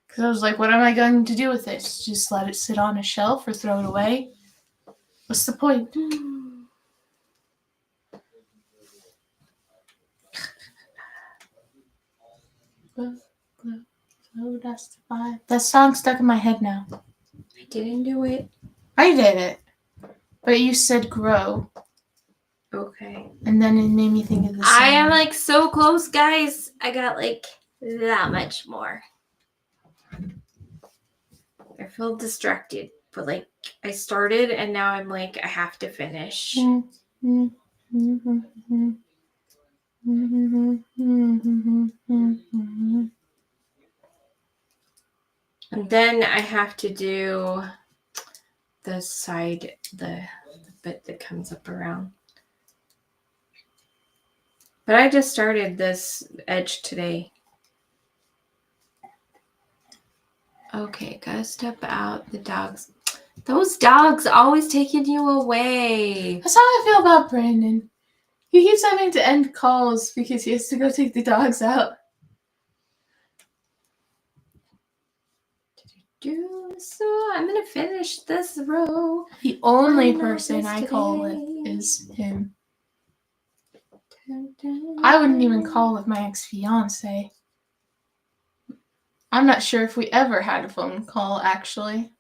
Because I was like, what am I going to do with this? Just let it sit on a shelf or throw it away? What's the point? That song's stuck in my head now. I didn't do it. I did it. But you said grow. Okay. And then it made me think of the song. I am like so close, guys. I got like that much more. I feel distracted, but like I started and now I'm like, I have to finish. And then I have to do the side, the bit that comes up around. But I just started this edge today. Okay, gotta step out. The dogs. Those dogs always taking you away. That's how I feel about Brandon. He keeps having to end calls because he has to go take the dogs out. So I'm gonna finish this row. The only person I call with is him. I wouldn't even call with my ex-fiance. I'm not sure if we ever had a phone call, actually.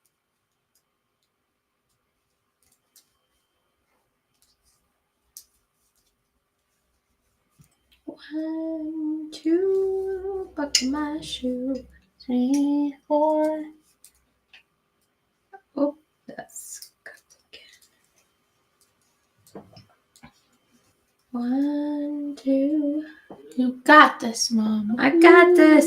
One, two, buckle my shoe. 3, 4. Oh, that's cut again. 1, 2. You got this, Mom. I got this.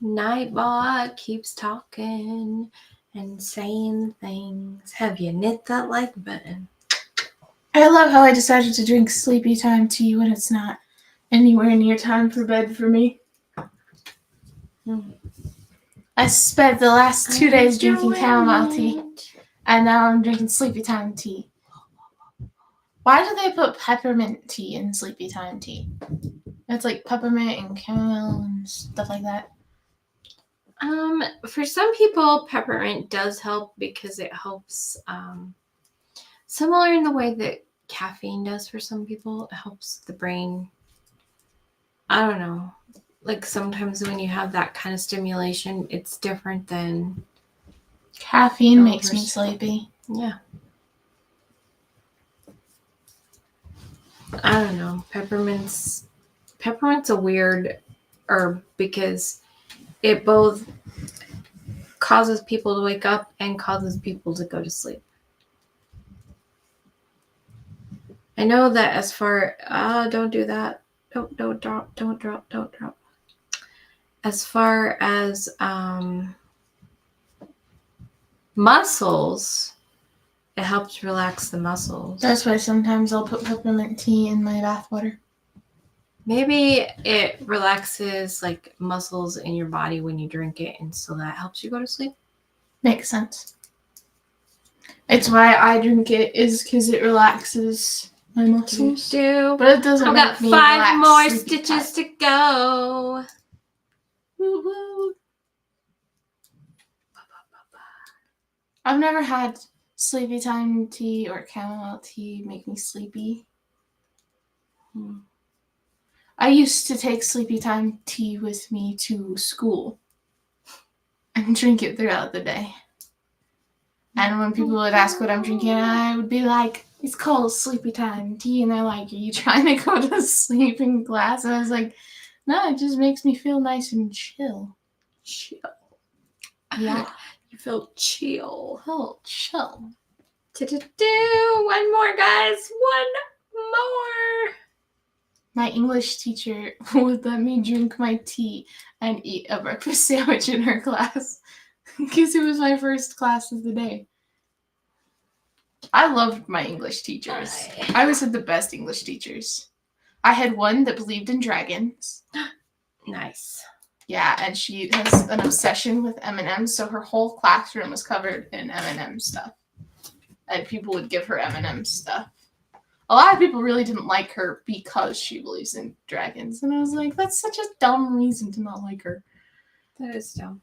Nightbot keeps talking and saying things. Have you knit that like button? I love how I decided to drink sleepy time tea when it's not anywhere near time for bed for me. I spent the last 2 days drinking chamomile tea, and now I'm drinking sleepy time tea. Why do they put peppermint tea in sleepy time tea? It's like peppermint and chamomile and stuff like that. For some people, peppermint does help because it helps, similar in the way that caffeine does for some people. It helps the brain. I don't know. Like sometimes when you have that kind of stimulation, it's different than caffeine makes me sleepy. Yeah. I don't know. Peppermint's a weird herb because it both causes people to wake up and causes people to go to sleep. I know that as far don't do that. Don't drop. As far as muscles, it helps relax the muscles. That's why sometimes I'll put peppermint tea in my bath water. Maybe it relaxes like muscles in your body when you drink it, and so that helps you go to sleep. Makes sense. It's why I drink it, is because it relaxes my muscles. Do. But it doesn't I've make got me 5 relax, more sleepy stitches tight. to go. Woo woo. I've never had sleepy time tea or chamomile tea make me sleepy. I used to take sleepy time tea with me to school and drink it throughout the day. And when people would ask what I'm drinking, I would be like, it's called sleepy time tea. And they're like, are you trying to go to sleep in class? And I was like, no, it just makes me feel nice and chill. Chill. Yeah. You feel chill. Oh, chill. One more, guys. One more. My English teacher would let me drink my tea and eat a breakfast sandwich in her class because it was my first class of the day. I loved my English teachers. I always had the best English teachers. I had one that believed in dragons. Nice. Yeah, and she has an obsession with M&Ms, so her whole classroom was covered in M&M stuff. And people would give her M&M stuff. A lot of people really didn't like her because she believes in dragons. And I was like, that's such a dumb reason to not like her. That is dumb.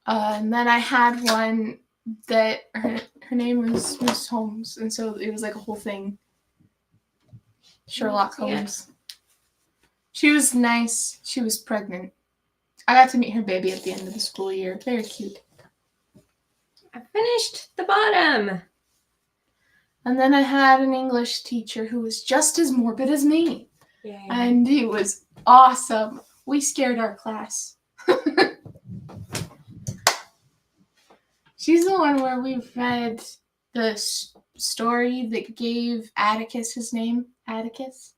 And then I had one that her name was Miss Holmes. And so it was like a whole thing. Sherlock Holmes. She was nice. She was pregnant. I got to meet her baby at the end of the school year. Very cute. I finished the bottom. And then I had an English teacher who was just as morbid as me. Yay. And he was awesome. We scared our class. She's the one where we read the story that gave Atticus his name. Atticus?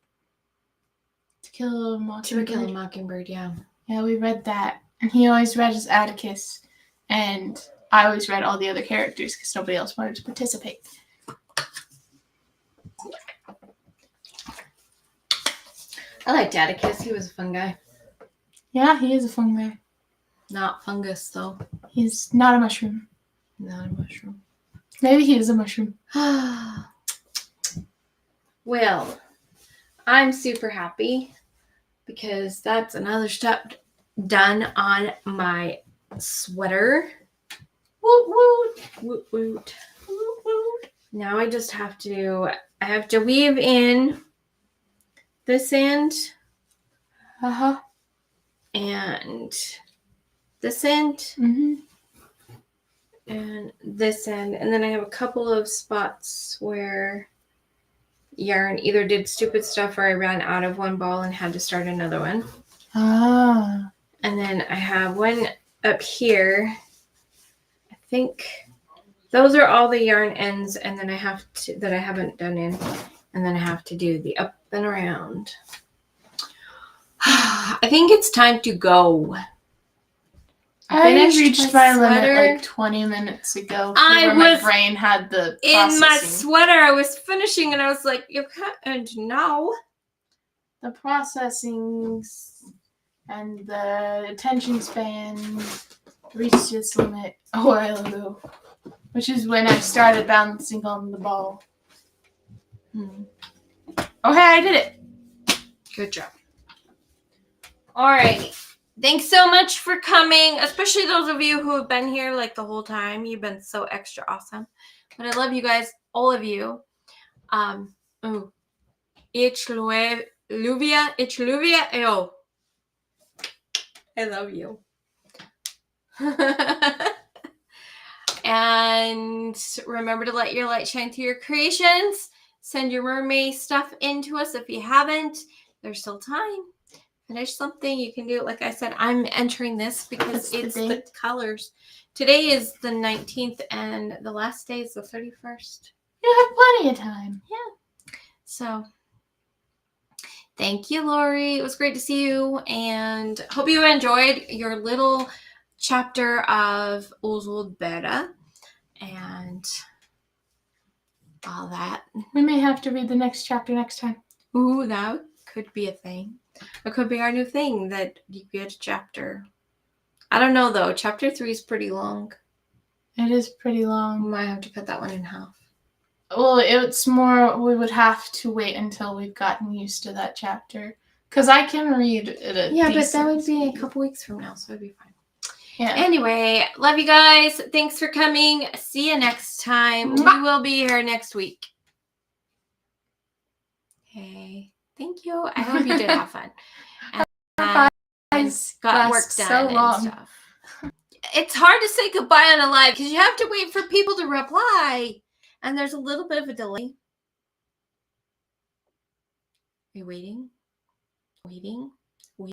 To Kill a Mockingbird. To Kill a Mockingbird, yeah. Yeah, we read that. And he always read as Atticus. And I always read all the other characters because nobody else wanted to participate. I liked Atticus. He was a fun guy. Yeah, he is a fun guy. Not fungus, though. He's not a mushroom. Not a mushroom. Maybe he is a mushroom. Well, I'm super happy because that's another step done on my sweater. Woot woot. Woot woot. Woot woot. Now I just have to weave in this end. Uh-huh. And this end. Mm-hmm. And this end. And then I have a couple of spots where yarn either did stupid stuff or I ran out of one ball and had to start another one. Ah. And then I have one up here. I think those are all the yarn ends, and then I have to that I haven't done in, and then I have to do the up and around. I think it's time to go. I reached my limit like 20 minutes ago. My brain had the processing. In my sweater, I was finishing, and I was like, "You can't now." The processing and the attention span reached its limit a while ago, which is when I started balancing on the ball. Oh, hey, I did it. Good job. All right. Thanks so much for coming, especially those of you who have been here like the whole time. You've been so extra awesome. But I love you guys, all of you. Ich Luvia, ew. I love you. And remember to let your light shine through your creations. Send your mermaid stuff into us if you haven't. There's still time. Finish something. You can do it. Like I said, I'm entering this because it's the colors. Today is the 19th and the last day is the 31st. You have plenty of time. Yeah. So thank you, Lori. It was great to see you, and hope you enjoyed your little chapter of Oswald Beta and all that. We may have to read the next chapter next time. Ooh, that could be a thing. It could be our new thing that you get a chapter. I don't know, though. Chapter 3 is pretty long. It is pretty long. We might have to cut that one in half. Well, it's more we would have to wait until we've gotten used to that chapter. Because I can read it at Yeah, but that decent would be a speed. couple weeks from now, so it'd be fine. Yeah. Anyway, love you guys. Thanks for coming. See you next time. Mwah. We will be here next week. Okay. Thank you. I hope you did have fun. And got work done and stuff. It's hard to say goodbye on a live because you have to wait for people to reply. And there's a little bit of a delay. Are you waiting? Waiting?